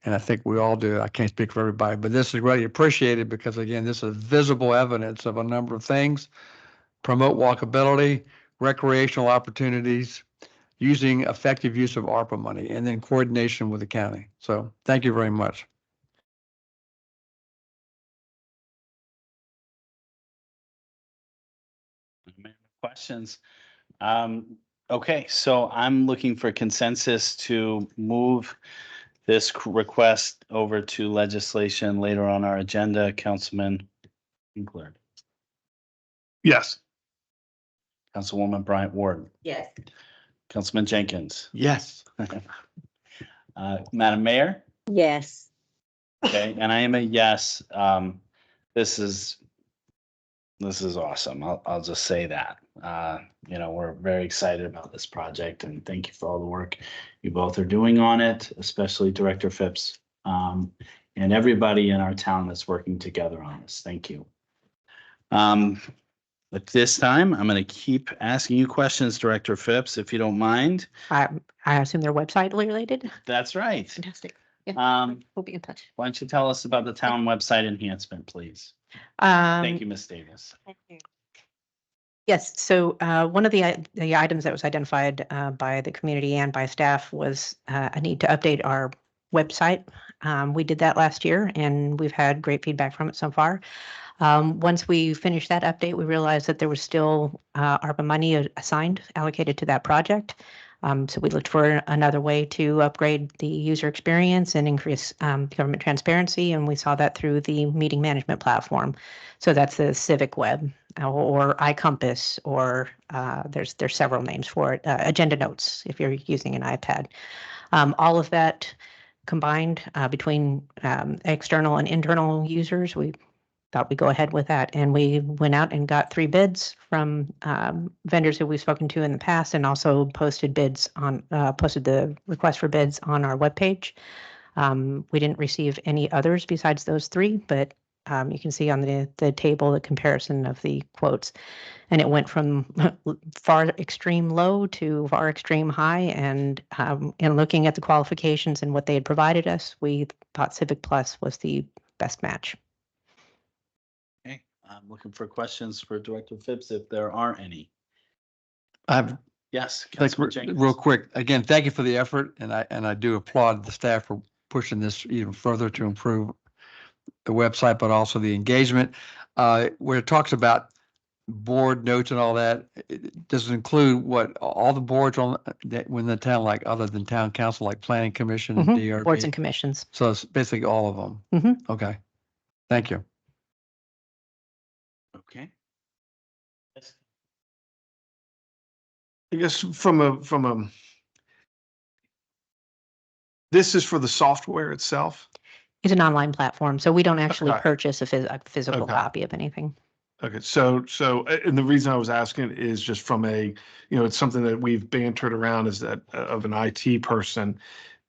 and I think we all do. I can't speak for everybody, but this is really appreciated because, again, this is visible evidence of a number of things: promote walkability, recreational opportunities, using effective use of ARPA money, and then coordination with the county. So thank you very much. Questions? Okay, so I'm looking for consensus to move this request over to legislation later on our agenda. Councilman Clerk. Yes. Councilwoman Bryant Ward. Yes. Councilman Jenkins. Yes. Madam Mayor. Yes. Okay, and I am a yes. This is awesome. I'll just say that. We're very excited about this project, and thank you for all the work you both are doing on it, especially Director Phipps, and everybody in our town that's working together on this. Thank you. At this time, I'm going to keep asking you questions, Director Phipps, if you don't mind. I assume they're website related. That's right. Fantastic. Yeah, we'll be in touch. Why don't you tell us about the town website enhancement, please? Thank you, Ms. Davis. Yes, so one of the items that was identified by the community and by staff was a need to update our website. We did that last year and we've had great feedback from it so far. Once we finished that update, we realized that there was still ARPA money assigned, allocated to that project. So we looked for another way to upgrade the user experience and increase government transparency, and we saw that through the meeting management platform. So that's the Civic Web or iCompass, or there's several names for it. Agenda Notes if you're using an iPad. All of that combined between external and internal users, we thought we'd go ahead with that. And we went out and got 3 bids from vendors who we've spoken to in the past, and also posted the request for bids on our webpage. We didn't receive any others besides those 3, but you can see on the table the comparison of the quotes. And it went from far extreme low to far extreme high. And in looking at the qualifications and what they had provided us, we thought Civic Plus was the best match. Okay, I'm looking for questions for Director Phipps if there are any. Yes, Councilman Jenkins. Real quick, again, thank you for the effort, and I do applaud the staff for pushing this even further to improve the website, but also the engagement. Where it talks about board notes and all that, does it include what all the boards on that when the town, like other than town council, like planning commission and DRB? Boards and commissions. So it's basically all of them. Okay, thank you. Okay. I guess from a this is for the software itself. It's an online platform, so we don't actually Okay. purchase a physical Okay. copy of anything. Okay, so and the reason I was asking is just from a, it's something that we've bantered around is that of an IT person.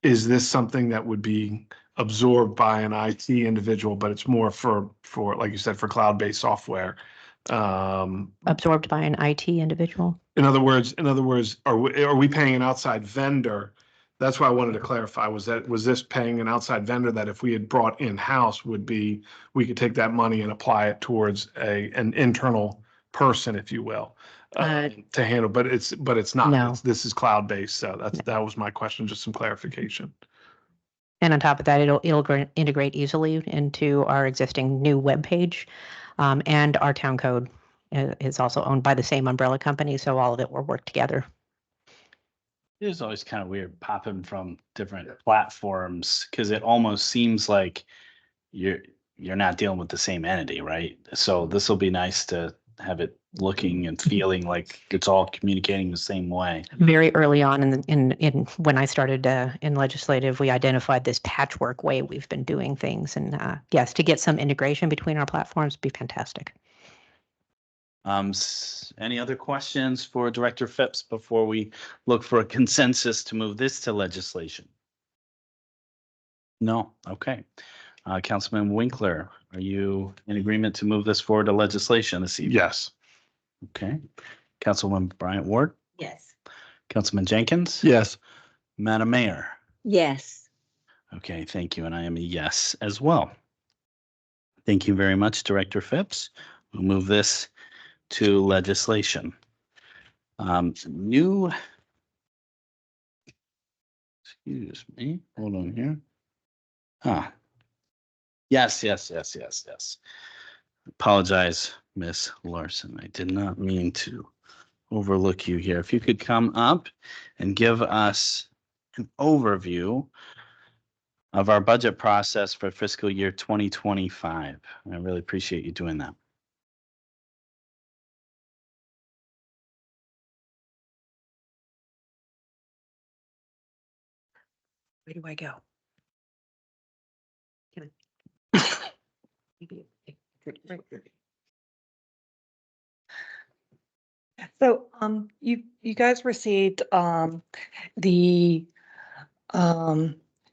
Is this something that would be absorbed by an IT individual, but it's more for like you said, for cloud-based software? Absorbed by an IT individual. In other words, are we paying an outside vendor? That's why I wanted to clarify, was this paying an outside vendor that if we had brought in-house we could take that money and apply it towards an internal person, if you will, to handle, but it's not. No. This is cloud-based, so that was my question, just some clarification. And on top of that, it'll integrate easily into our existing new webpage. And our town code is also owned by the same umbrella company, so all of it will work together. It is always kind of weird popping from different platforms because it almost seems like you're not dealing with the same entity, right? So this will be nice to have it looking and feeling like it's all communicating the same way. Very early on in when I started in legislative, we identified this patchwork way we've been doing things, and yes, to get some integration between our platforms would be fantastic. Any other questions for Director Phipps before we look for a consensus to move this to legislation? No, okay. Councilman Winkler, are you in agreement to move this forward to legislation this evening? Yes. Okay. Councilwoman Bryant Ward? Yes. Councilman Jenkins? Yes. Madam Mayor? Yes. Okay, thank you. And I am a yes as well. Thank you very much, Director Phipps. We'll move this to legislation. Excuse me, hold on here. Yes. Apologize, Miss Larsen. I did not mean to overlook you here. If you could come up and give us an overview of our budget process for fiscal year 2025. I really appreciate you doing that. Where do I go? So, you guys received, the,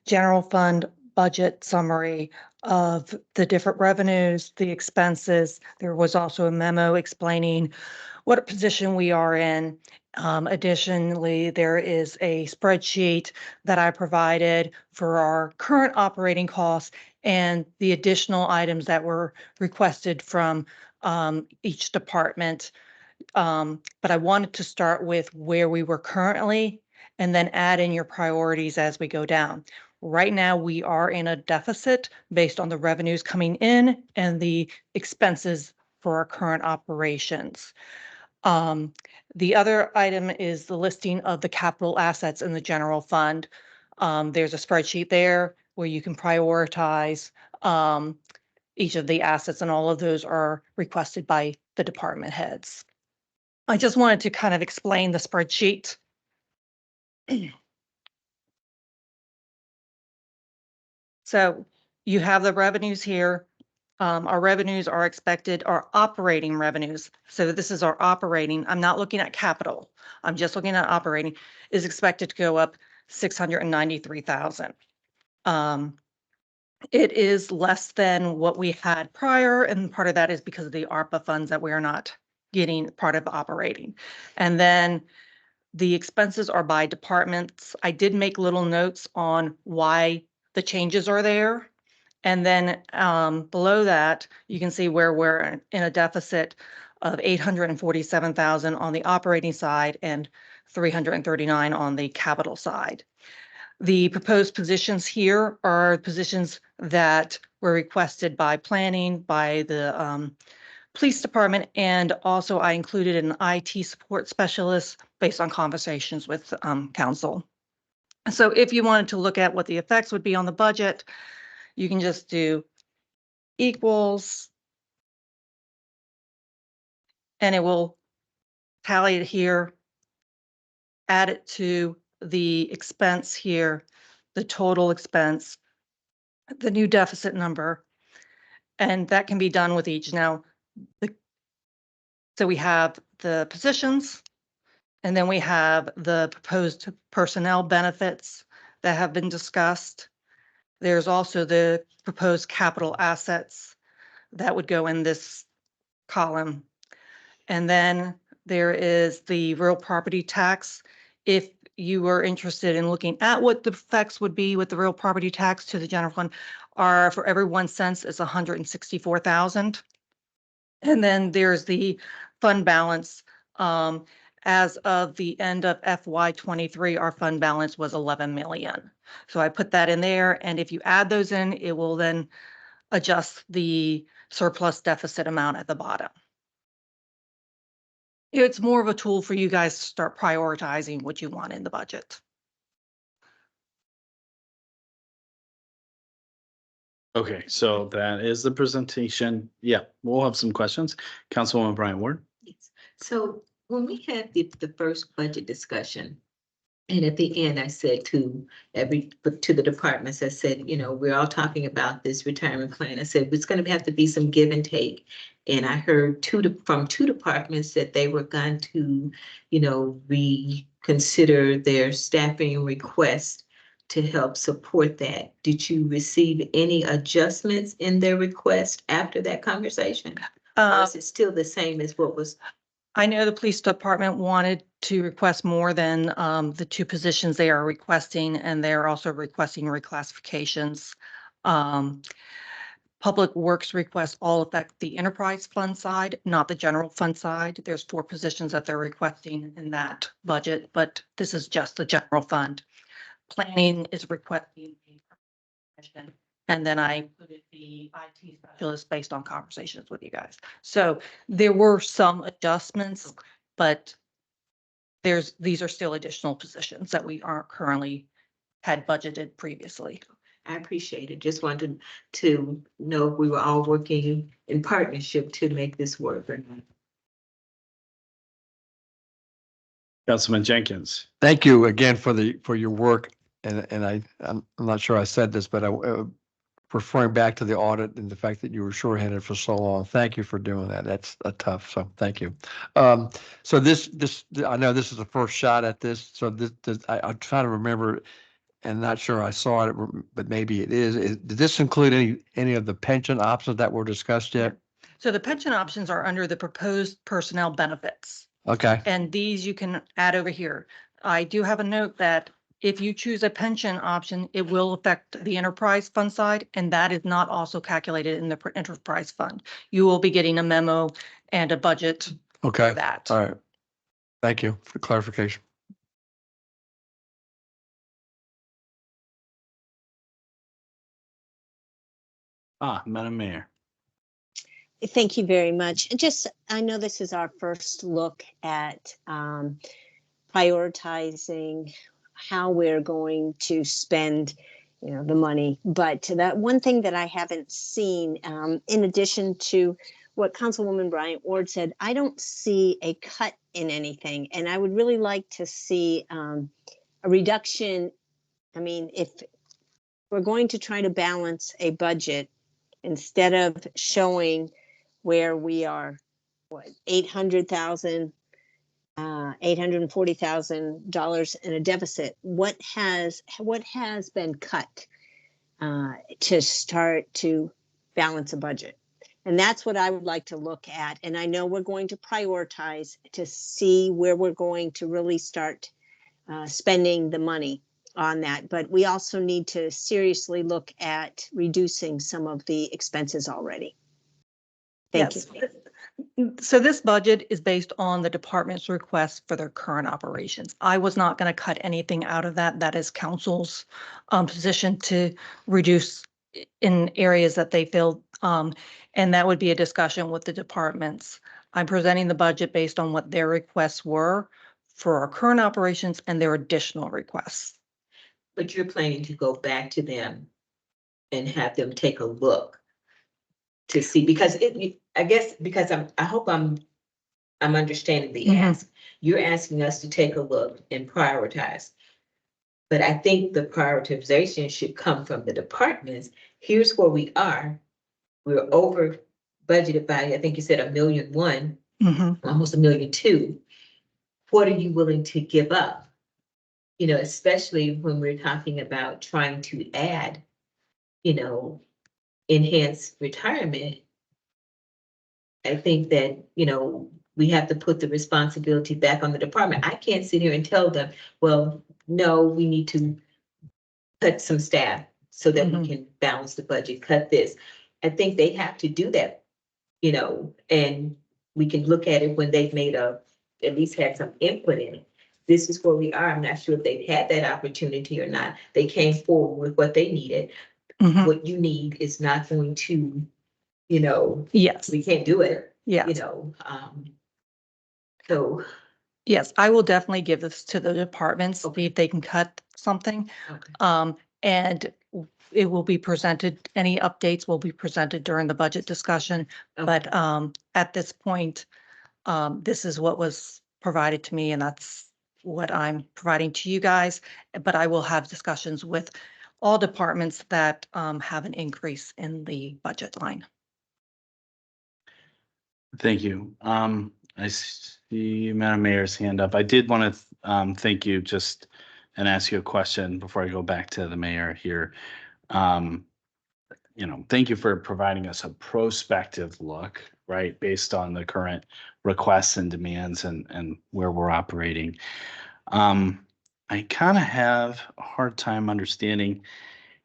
general fund budget summary, of the different revenues, the expenses. There was also a memo explaining what position we are in. Additionally, there is a spreadsheet that I provided for our current operating costs and the additional items that were requested from each department. But I wanted to start with where we were currently and then add in your priorities as we go down. Right now, we are in a deficit based on the revenues coming in and the expenses for our current operations. The other item is the listing of the capital assets in the general fund. There's a spreadsheet there where you can prioritize each of the assets, and all of those are requested by the department heads. I just wanted to kind of explain the spreadsheet. So you have the revenues here. Our revenues are expected, our operating revenues. So this is our operating. I'm not looking at capital. I'm just looking at operating, is expected to go up 693,000. It is less than what we had prior, and part of that is because of the ARPA funds that we are not getting part of operating. And then the expenses are by departments. I did make little notes on why the changes are there. And then below that, you can see where we're in a deficit of 847,000 on the operating side and 339 on the capital side. The proposed positions here are positions that were requested by planning, by the police department, and also I included an IT support specialist based on conversations with council. So if you wanted to look at what the effects would be on the budget, you can just do equals, and it will tally it here, add it to the expense here, the total expense, the new deficit number, and that can be done with each. Now, so we have the positions, and then we have the proposed personnel benefits that have been discussed. There's also the proposed capital assets that would go in this column. And then there is the real property tax. If you were interested in looking at what the effects would be with the real property tax to the general fund, are for every 1 cent is 164,000. And then there's the fund balance. As of the end of FY23, our fund balance was 11 million. So I put that in there, and if you add those in, it will then adjust the surplus deficit amount at the bottom. It's more of a tool for you guys to start prioritizing what you want in the budget. Okay, so that is the presentation. Yeah, we'll have some questions. Councilwoman Brian Ward. Yes. So when we had the first budget discussion, and at the end, I said to the departments, I said, you know, we're all talking about this retirement plan. I said, it's going to have to be some give and take. And I heard from two departments that they were going to, you know, reconsider their staffing request to help support that. Did you receive any adjustments in their request after that conversation? Or is it still the same as what was? I know the police department wanted to request more than the 2 positions they are requesting, and they're also requesting reclassifications. Public Works requests all affect the enterprise fund side, not the general fund side. There's 4 positions that they're requesting in that budget, but this is just the general fund. Planning is requesting, and then I included the IT specialist based on conversations with you guys. So there were some adjustments, but these are still additional positions that we aren't currently had budgeted previously. I appreciate it. Just wanted to know if we were all working in partnership to make this work or not. Councilman Jenkins. Thank you again for your work. And I'm not sure I said this, but referring back to the audit and the fact that you were shorthanded for so long, thank you for doing that. That's tough. So thank you. So this I know this is the first shot at this. So I'm trying to remember. and not sure I saw it, but maybe it is. Did this include any of the pension options that were discussed yet? So the pension options are under the proposed personnel benefits. Okay, And these you can add over here. I do have a note that if you choose a pension option, it will affect the enterprise fund side, and that is not also calculated in the enterprise fund. You will be getting a memo and a budget okay, for that. all right. Thank you for clarification. Madam Mayor. Thank you very much. I know this is our first look at prioritizing how we're going to spend, the money. But that one thing that I haven't seen, in addition to what Councilwoman Bryant Ward said, I don't see a cut in anything. And I would really like to see a reduction. I mean, if we're going to try to balance a budget, instead of showing where we are, what, $840,000 in a deficit, what has been cut to start to balance a budget? And that's what I would like to look at. And I know we're going to prioritize to see where we're going to really start spending the money on that. But we also need to seriously look at reducing some of the expenses already. Thank you. So this budget is based on the department's request for their current operations. I was not going to cut anything out of that. That is council's position to reduce in areas that they feel, and that would be a discussion with the departments. I'm presenting the budget based on what their requests were for our current operations and their additional requests. But you're planning to go back to them and have them take a look to see, because I hope I'm understanding the ask. You're asking us to take a look and prioritize. But I think the prioritization should come from the departments. Here's where we are. We're over budgeted by, I think you said $1.1 million, almost $1.2 million. What are you willing to give up? Especially when we're talking about trying to add, enhanced retirement. I think that, we have to put the responsibility back on the department. I can't sit here and tell them, well, no, we need to cut some staff so that we can balance the budget, cut this. I think they have to do that, and we can look at it when they've made at least had some input in it. This is where we are. I'm not sure if they've had that opportunity or not. They came forward with what they needed. What you need is not going to, yes, we can't do it. Yeah. So. Yes, I will definitely give this to the departments, see if they can cut something. Okay. And it will be presented, any updates will be presented during the budget discussion. Okay. But at this point, this is what was provided to me, and that's what I'm providing to you guys. But I will have discussions with all departments that have an increase in the budget line. Thank you. I see Madam Mayor's hand up. I did want to thank you just and ask you a question before I go back to the mayor here. Thank you for providing us a prospective look, right, based on the current requests and demands and where we're operating. I kind of have a hard time understanding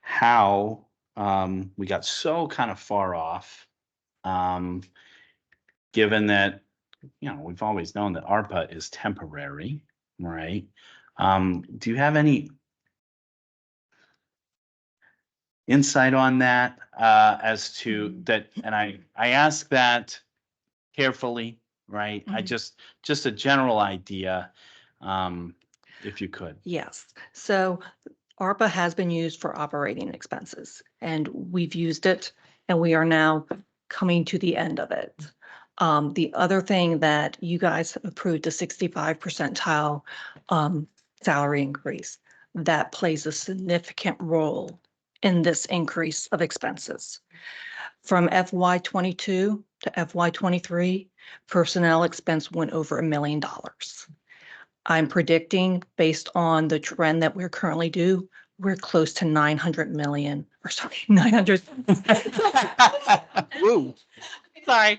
how we got so kind of far off, given that, we've always known that ARPA is temporary, right? Do you have any insight on that as to that? And I ask that carefully, right? I just a general idea, if you could. Yes, so ARPA has been used for operating expenses, and we've used it, and we are now coming to the end of it. The other thing that you guys approved, the 65 percentile salary increase, that plays a significant role in this increase of expenses. From FY22 to FY23, personnel expense went over $1 million. I'm predicting, based on the trend that we're currently we're close to 900 million, or sorry, 900. Woo. Sorry,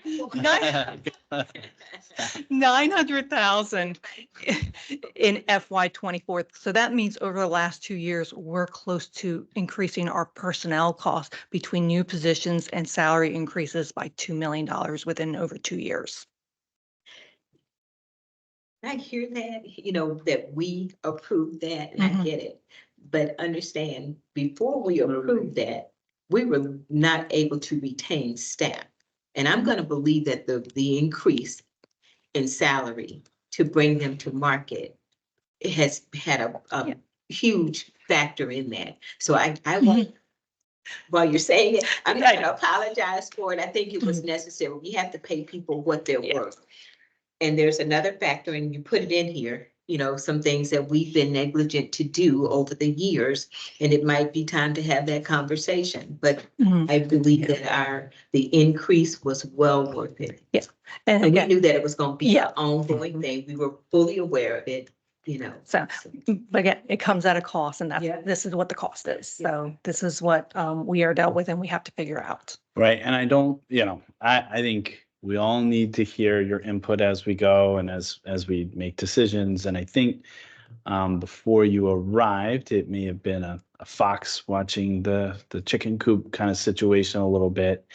900,000 in FY '24. So that means over the last 2 years, we're close to increasing our personnel costs between new positions and salary increases by $2 million within over 2 years. I hear that, that we approved that, and I get it. But understand, before we approved that, we were not able to retain staff. And I'm gonna believe that the increase in salary to bring them to market, it has had a huge factor in that. So I want, while you're saying it, I'm not gonna apologize for it. I think it was necessary. We have to pay people what they're worth. And there's another factor, and you put it in here, some things that we've been negligent to do over the years, and it might be time to have that conversation. But I believe that the increase was well worth it. Yes. And we knew that it was going to be an ongoing thing. We were fully aware of it, So, but again, it comes at a cost, and this is what the cost is. So this is what we are dealt with, and we have to figure out. Right. And I don't, I think we all need to hear your input as we go and as we make decisions. And I think before you arrived, it may have been a fox watching the chicken coop kind of situation a little bit.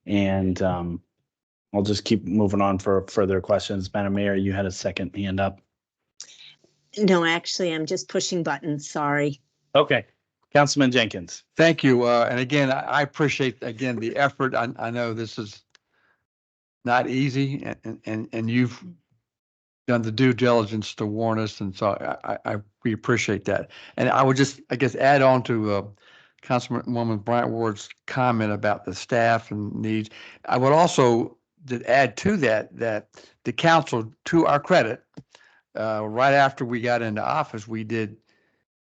And I'll just keep moving on for further questions. Madam Mayor, you had a second hand up. No, actually, I'm just pushing buttons. Sorry. Okay. Councilman Jenkins. Thank you. And again, I appreciate, again, the effort. I know this is not easy, and you've done the due diligence to warn us. And so we appreciate that. And I would just, I guess, add on to Councilwoman Bryant Ward's comment about the staff and needs. I would also add to that the council, to our credit, right after we got into office, we did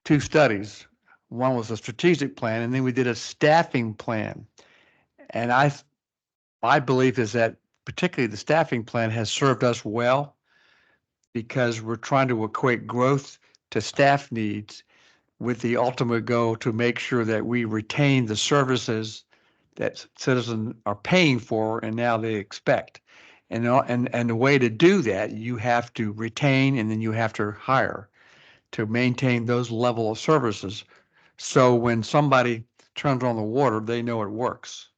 2 studies. One was a strategic plan, and then we did a staffing plan. And my belief is that particularly the staffing plan has served us well, because we're trying to equate growth to staff needs with the ultimate goal to make sure that we retain the services that citizens are paying for and now they expect. And the way to do that, you have to retain and then you have to hire to maintain those level of services. So when somebody turns on the water, they know it works.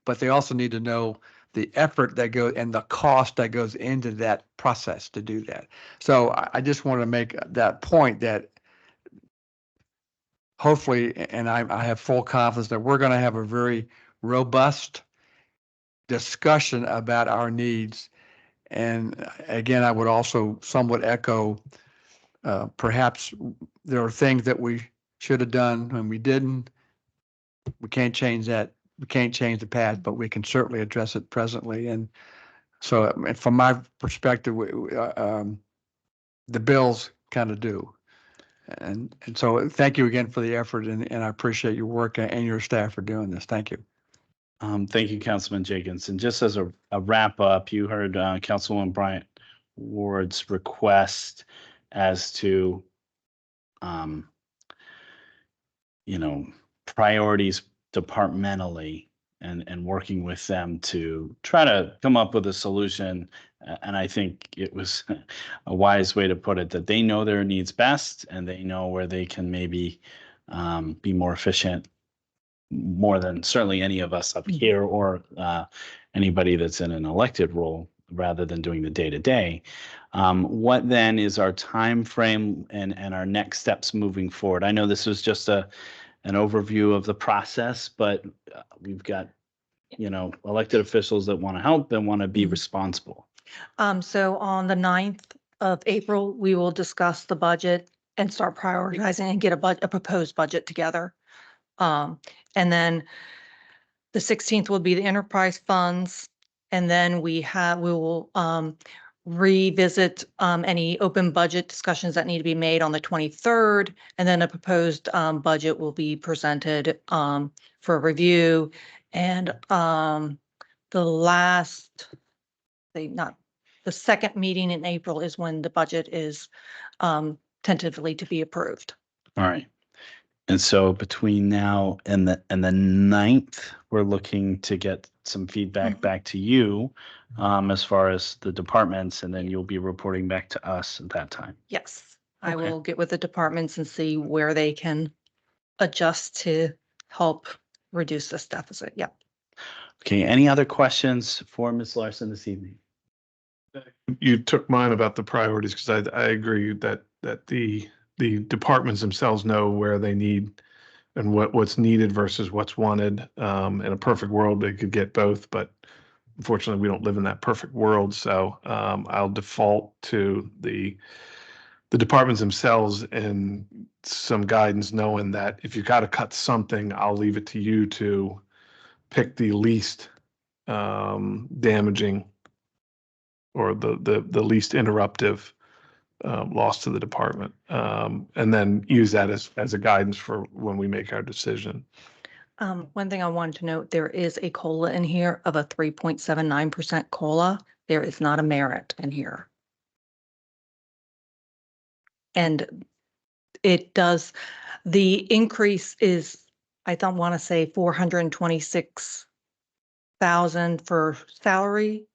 But they also need to know the effort that goes and the cost that goes into that process to do that. So I just want to make that point that hopefully, and I have full confidence that we're going to have a very robust discussion about our needs. And again, I would also somewhat echo, perhaps there are things that we should have done and we didn't. We can't change that. We can't change the past, but we can certainly address it presently. And so from my perspective, the bills kind of do. And so thank you again for the effort, and I appreciate your work and your staff for doing this. Thank you. Thank you, Councilman Jenkins. And just as a wrap up, you heard Councilwoman Bryant Ward's request as to, priorities departmentally and working with them to try to come up with a solution. And I think it was a wise way to put it, that they know their needs best and they know where they can maybe be more efficient, more than certainly any of us up here or anybody that's in an elected role, rather than doing the day-to-day. What then is our time frame and our next steps moving forward? I know this was just an overview of the process, but we've got, elected officials that want to help and want to be responsible. So on the 9th of April, we will discuss the budget and start prioritizing and get a proposed budget together. And then the 16th will be the enterprise funds. And then we will revisit any open budget discussions that need to be made on the 23rd. And then a proposed budget will be presented for review. And the second meeting in April is when the budget is tentatively to be approved. All right. And so between now and the 9th, we're looking to get some feedback back to you as far as the departments, and then you'll be reporting back to us at that time. Yes, I Okay. will get with the departments and see where they can adjust to help reduce this deficit. Yep. Okay, any other questions for Ms. Larsen this evening? You took mine about the priorities because I agree that the departments themselves know where they need and what's needed versus what's wanted. In a perfect world, they could get both, but unfortunately, we don't live in that perfect world. So I'll default to the departments themselves and some guidance, knowing that if you got to cut something, I'll leave it to you to pick the least damaging or the least interruptive loss to the department, and then use that as a guidance for when we make our decision. One thing I wanted to note, there is a COLA in here of a 3.79% COLA. There is not a merit in here. And it does, the increase is, I don't want to say 426,000 for salary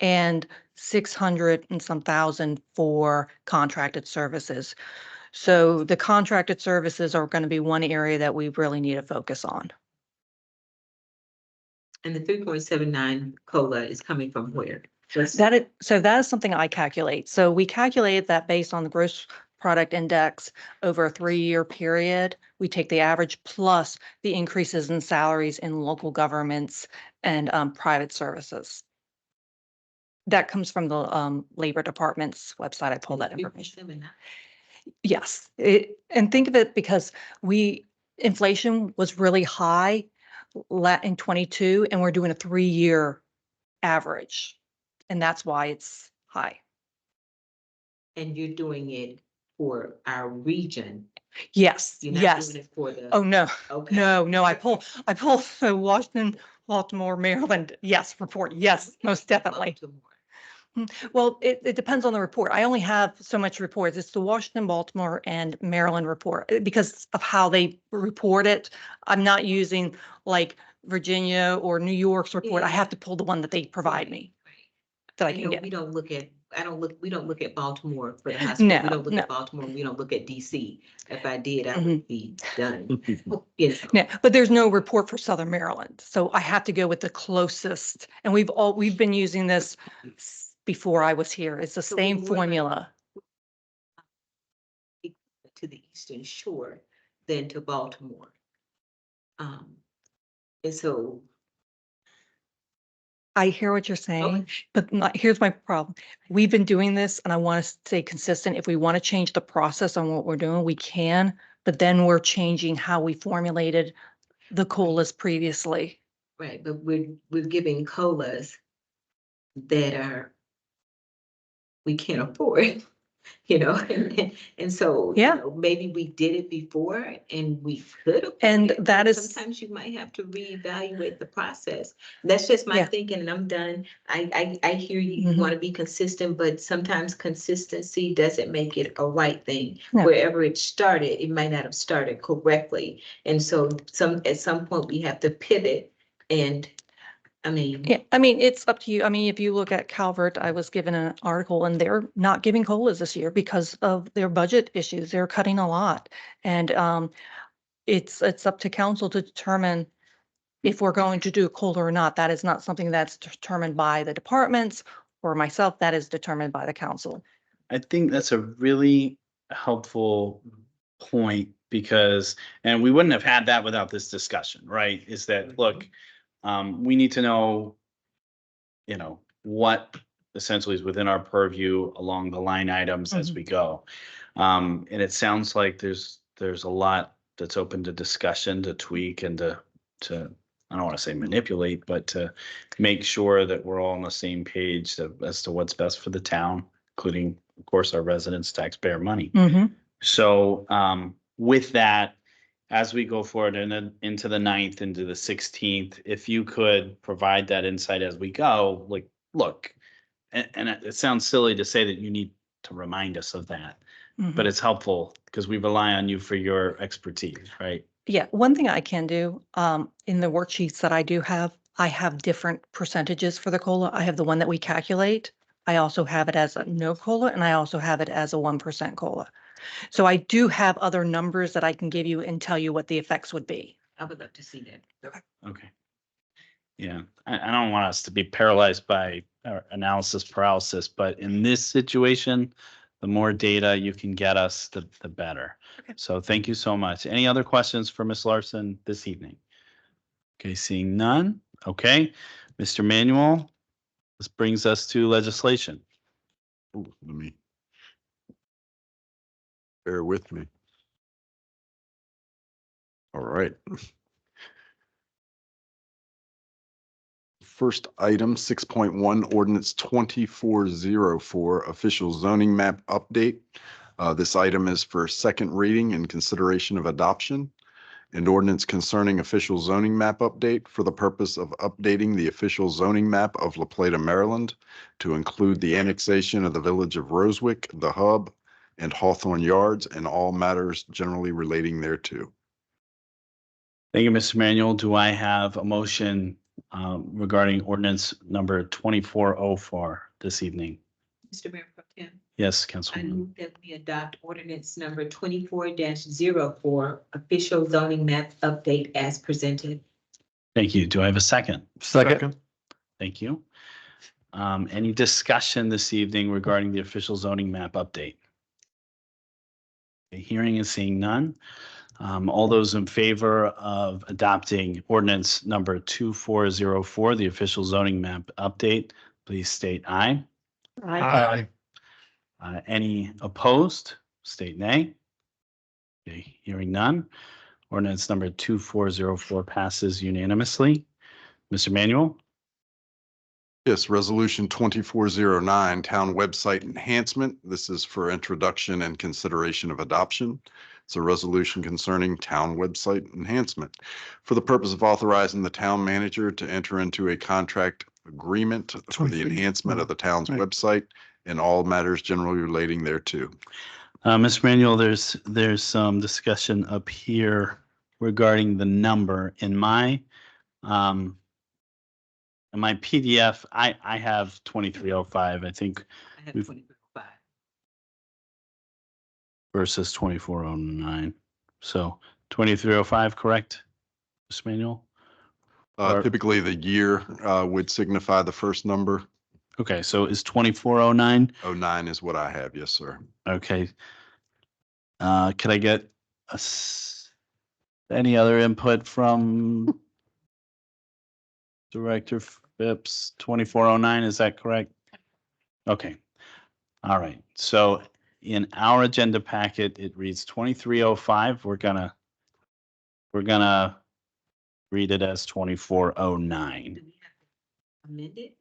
and 600 and some thousand for contracted services. So the contracted services are going to be one area that we really need to focus on. And the 3.79 COLA is coming from where? So that is something I calculate. So we calculate that based on the gross product index over a 3-year period. We take the average plus the increases in salaries in local governments and private services. That comes from the Labor Department's website. I pulled that information. Yes, and think of it because inflation was really high in 22, and we're doing a 3-year average, and that's why it's high. And you're doing it for our region. Yes, You're not yes. doing it for the. Oh, no, Okay. no, I pull the Washington, Baltimore, Maryland, yes, report, yes, most definitely. Well, it depends on the report. I only have so much reports. It's the Washington, Baltimore, and Maryland report because of how they report it. I'm not using like Virginia or New York's report. I have to pull the one that they provide me that I can get. We don't look at Baltimore for the hospital. No, We don't look no. at Baltimore. We don't look at DC. If I did, I would be done. Yes. Yeah, but there's no report for Southern Maryland. So I have to go with the closest. And we've been using this before I was here. It's the same formula. To the Eastern Shore than to Baltimore. And so. I hear what you're saying, but here's my problem. We've been doing this and I want to stay consistent. If we want to change the process on what we're doing, we can, but then we're changing how we formulated the COLAs previously. Right, but we're giving COLAs that we can't afford, and so, maybe we did it before and we could have. And that is. Sometimes you might have to reevaluate the process. That's just my thinking, and I'm done. I hear you, you want to be consistent, but sometimes consistency doesn't make it a right thing. No. Wherever it started, it might not have started correctly. And so at some point we have to pivot and it's up to you. I mean, if you look at Calvert, I was given an article and they're not giving COLAs this year because of their budget issues. They're cutting a lot. And it's up to council to determine if we're going to do a COLA or not. That is not something that's determined by the departments or myself. That is determined by the council. I think that's a really helpful point because, and we wouldn't have had that without this discussion, right? Is that, look, we need to know, what essentially is within our purview along the line items as we go. And it sounds like there's a lot that's open to discussion, to tweak and to I don't want to say manipulate, but to make sure that we're all on the same page as to what's best for the town, including, of course, our residents' taxpayer money. So with that, as we go forward and then into the 9th, into the 16th, if you could provide that insight as we go, like, look, and it sounds silly to say that you need to remind us of that, but it's helpful because we rely on you for your expertise, right? Yeah, one thing I can do, in the worksheets that I do have, I have different percentages for the COLA. I have the one that we calculate. I also have it as a no COLA, and I also have it as a 1% COLA. So I do have other numbers that I can give you and tell you what the effects would be. I would love to see that. Okay. Yeah, I don't want us to be paralyzed by analysis paralysis, but in this situation, the more data you can get us, the better. Okay. So thank you so much. Any other questions for Ms. Larsen this evening? Okay, seeing none. Okay, Mr. Manuel, this brings us to legislation. Ooh, let me bear with me. All right. First item, 6.1, ordinance 2404, official zoning map update. This item is for second reading and consideration of adoption. An ordinance concerning official zoning map update for the purpose of updating the official zoning map of La Plata, Maryland to include the annexation of the village of Rosewick, the Hub, and Hawthorne Yards and all matters generally relating thereto. Thank you, Mr. Manuel. Do I have a motion regarding ordinance number 2404 this evening? Mr. Mayor Pro Tem, Yes, I Councilwoman. move that we adopt ordinance number 24-04, official zoning map update as presented. Thank you. Do I have a second? Second. Thank you. Any discussion this evening regarding the official zoning map update? Okay, hearing and seeing none. All those in favor of adopting ordinance number 2404, the official zoning map update, please state aye. Aye. Any opposed? State nay. Okay, hearing none. Ordinance number 2404 passes unanimously. Mr. Manuel? Yes, resolution 2409, town website enhancement. This is for introduction and consideration of adoption. It's a resolution concerning town website enhancement for the purpose of authorizing the town manager to enter into a contract agreement for the enhancement of the town's website and all matters generally relating thereto. Mr. Manuel, there's some discussion up here regarding the number in my PDF. I have 2305. I think I have We've- 2405. versus 2409. So 2305, correct, Mr. Manuel? Or- Typically, the year would signify the first number. Okay, so is 2409? 09 is what I have. Yes, sir. Okay. Could I get any other input from Director Phipps? 2409, is that correct? Okay. All right. So in our agenda packet, it reads 2305. We're gonna read it as 2409. Do we have to amend it?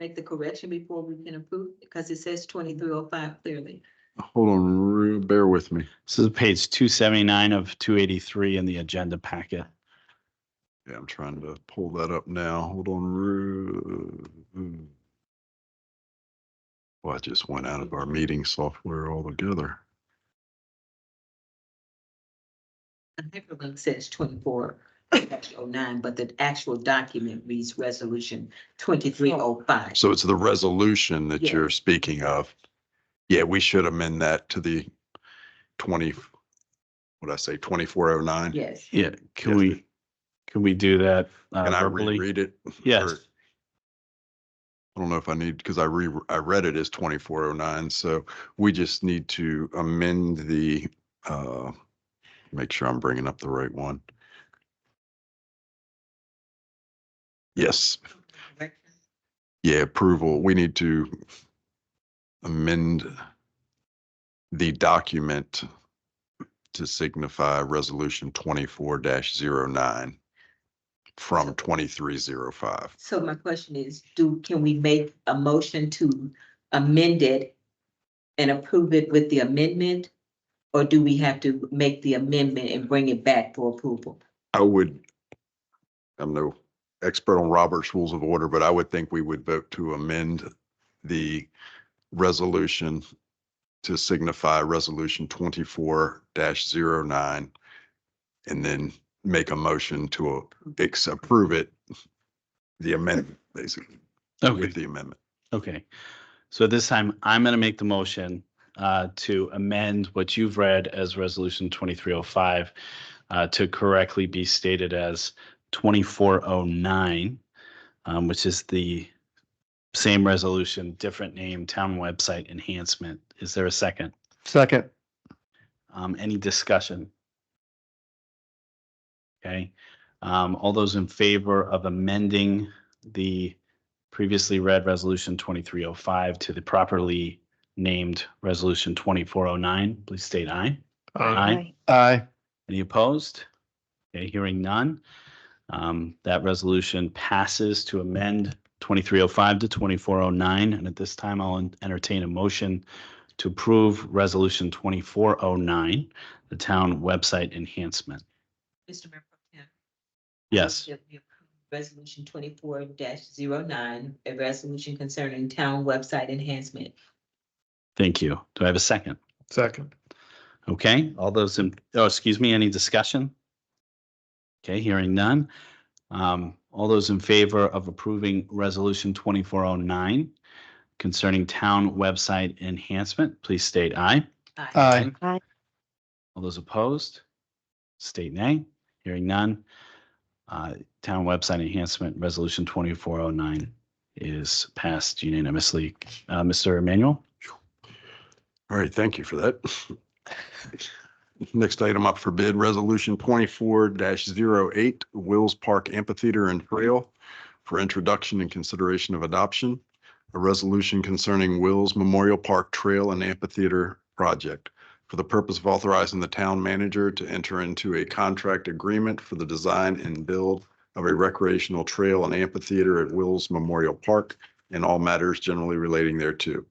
Make the correction before we can approve, because it says 2305 clearly. Hold on, bear with me. This is page 279 of 283 in the agenda packet. Yeah, I'm trying to pull that up now. Hold on. Well, I just went out of our meeting software altogether. The hyperlink says 24-09, but the actual document reads resolution 2305. So it's the resolution that you're Yes. speaking of. Yeah, we should amend that to the 2409. Yes. Yeah, can Yes. we do that Can I verbally? reread it? Yes. Or- I don't know if I need, because I read it as 2409, so we just need to amend the, make sure I'm bringing up the right one. Yes, yeah, approval. We need to amend the document to signify resolution 24-09 from 2305. So my question is, can we make a motion to amend it and approve it with the amendment? Or do we have to make the amendment and bring it back for approval? I'm no expert on Robert's Rules of Order, but I would think we would vote to amend the resolution to signify resolution 24-09 and then make a motion to approve it, the amendment, basically, Okay. with the amendment. Okay. So this time I'm going to make the motion to amend what you've read as resolution 2305 to correctly be stated as 2409, which is the same resolution, different name, town website enhancement. Is there a second? Second. Any discussion? Okay. All those in favor of amending the previously read resolution 2305 to the properly named resolution 2409, please state aye. Aye. Aye. Any opposed? Okay, hearing none. That resolution passes to amend 2305 to 2409. And at this time, I'll entertain a motion to approve resolution 2409, the town website enhancement. Mr. Mayor Pro Tem. Yes. That we approve Resolution 24-09, a resolution concerning town website enhancement. Thank you. Do I have a second? Second. Okay, all those in, oh, excuse me, any discussion? Okay, hearing none. All those in favor of approving resolution 2409 concerning town website enhancement, please state aye. Aye. Aye. All those opposed, state nay. Hearing none. Town website enhancement, resolution 2409 is passed unanimously. Mr. Emanuel? All right, thank you for that. Next item up for bid, resolution 24-08, Wills Park Amphitheater and Trail for introduction and consideration of adoption. A resolution concerning Wills Memorial Park Trail and Amphitheater project for the purpose of authorizing the town manager to enter into a contract agreement for the design and build of a recreational trail and amphitheater at Wills Memorial Park and all matters generally relating thereto.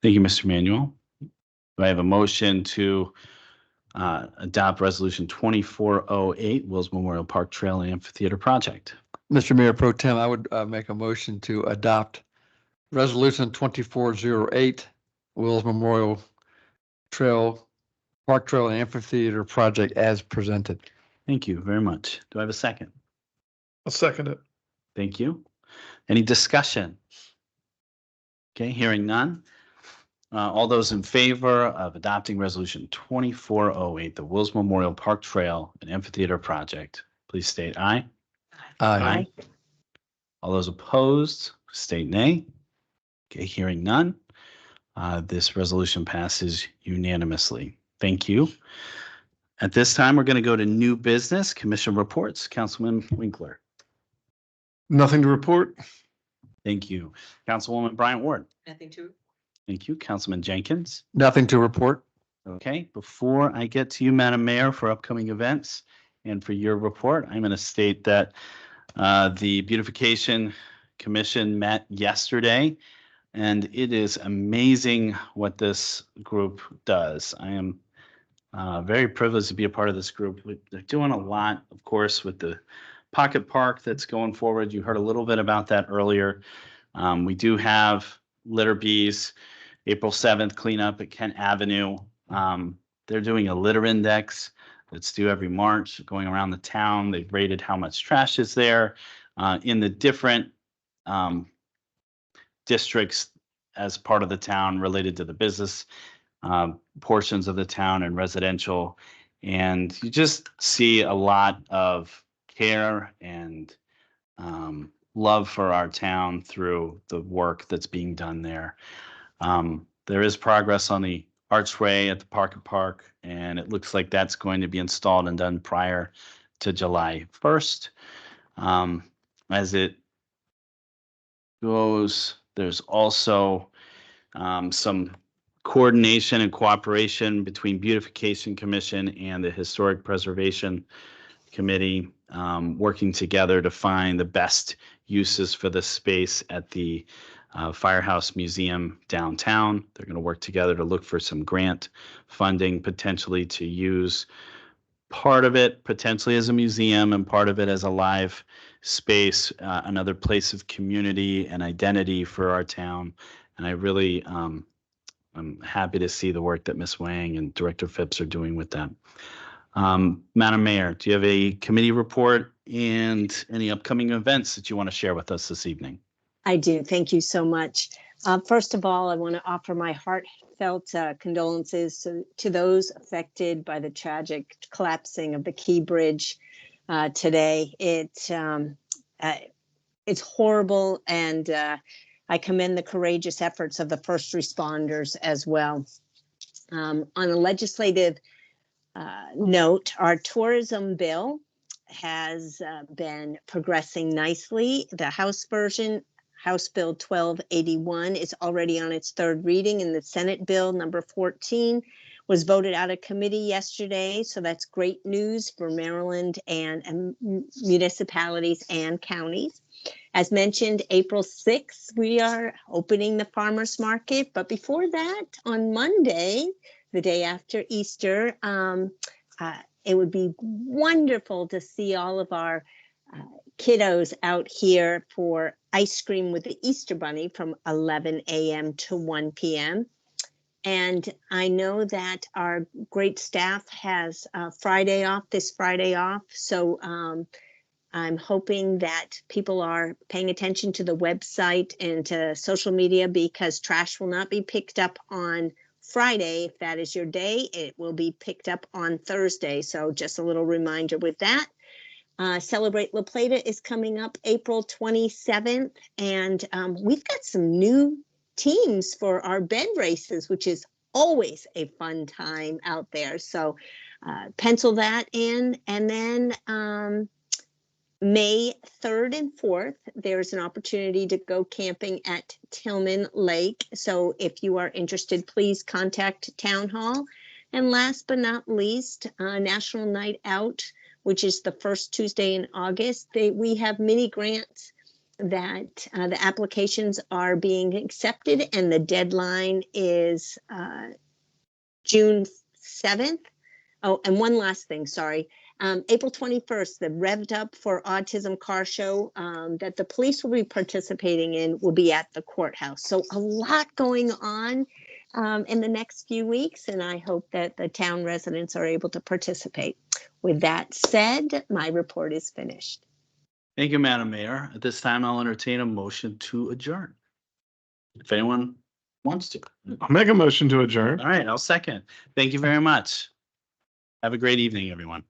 Thank you, Mr. Emanuel. Do I have a motion to adopt resolution 2408, Wills Memorial Park Trail and Amphitheater project? Mr. Mayor Pro Tem, I would make a motion to adopt resolution 2408, Wills Memorial Trail, Park Trail and Amphitheater project as presented. Thank you very much. Do I have a second? I'll second it. Thank you. Any discussion? Okay, hearing none. All those in favor of adopting resolution 2408, the Wills Memorial Park Trail and Amphitheater project, please state aye. Aye. All those opposed, state nay. Okay, hearing none. This resolution passes unanimously. Thank you. At this time, we're going to go to new business, commission reports. Councilman Winkler. Nothing to report. Thank you. Councilwoman Bryant Ward. Nothing to. Thank you. Councilman Jenkins. Nothing to report. Okay, before I get to you, Madam Mayor, for upcoming events and for your report, I'm going to state that the Beautification Commission met yesterday, and it is amazing what this group does. I am very privileged to be a part of this group. They're doing a lot, of course, with the Pocket Park that's going forward. You heard a little bit about that earlier. We do have litter bees, April 7th cleanup at Kent Avenue. They're doing a litter index that's due every March, going around the town. They've rated how much trash is there in the different districts as part of the town related to the business portions of the town and residential. And you just see a lot of care and love for our town through the work that's being done there. There is progress on the archway at the Pocket Park, and it looks like that's going to be installed and done prior to July 1st. As it goes, there's also some coordination and cooperation between Beautification Commission and the Historic Preservation Committee, working together to find the best uses for the space at the Firehouse Museum downtown. They're going to work together to look for some grant funding, potentially to use part of it potentially as a museum and part of it as a live space, another place of community and identity for our town. And I really I'm happy to see the work that Ms. Wang and Director Phipps are doing with them. Madam Mayor, do you have a committee report and any upcoming events that you want to share with us this evening? I do. Thank you so much. First of all, I want to offer my heartfelt condolences to those affected by the tragic collapsing of the Key Bridge today. It's horrible, and I commend the courageous efforts of the first responders as well. On a legislative note, our tourism bill has been progressing nicely. The House version, House Bill 1281, is already on its third reading, and the Senate Bill number 14 was voted out of committee yesterday. So that's great news for Maryland and municipalities and counties. As mentioned, April 6th, we are opening the farmers market. But before that, on Monday, the day after Easter, it would be wonderful to see all of our kiddos out here for ice cream with the Easter Bunny from 11 a.m. to 1 p.m. And I know that our great staff has this Friday off. So I'm hoping that people are paying attention to the website and to social media, because trash will not be picked up on Friday. If that is your day, it will be picked up on Thursday. So just a little reminder with that. Celebrate La Plata is coming up April 27th, and we've got some new teams for our bed races, which is always a fun time out there. So pencil that in. And then May 3rd and 4th, there's an opportunity to go camping at Tillman Lake. So if you are interested, please contact Town Hall. And last but not least, National Night Out, which is the first Tuesday in August. We have mini grants that the applications are being accepted, and the deadline is June 7th. Oh, and one last thing, sorry. April 21st, the Revved Up for Autism car show that the police will be participating in will be at the courthouse. So a lot going on in the next few weeks, and I hope that the town residents are able to participate. With that said, my report is finished. Thank you, Madam Mayor. At this time, I'll entertain a motion to adjourn. If anyone wants to. I'll make a motion to adjourn. All right, I'll second. Thank you very much. Have a great evening, everyone.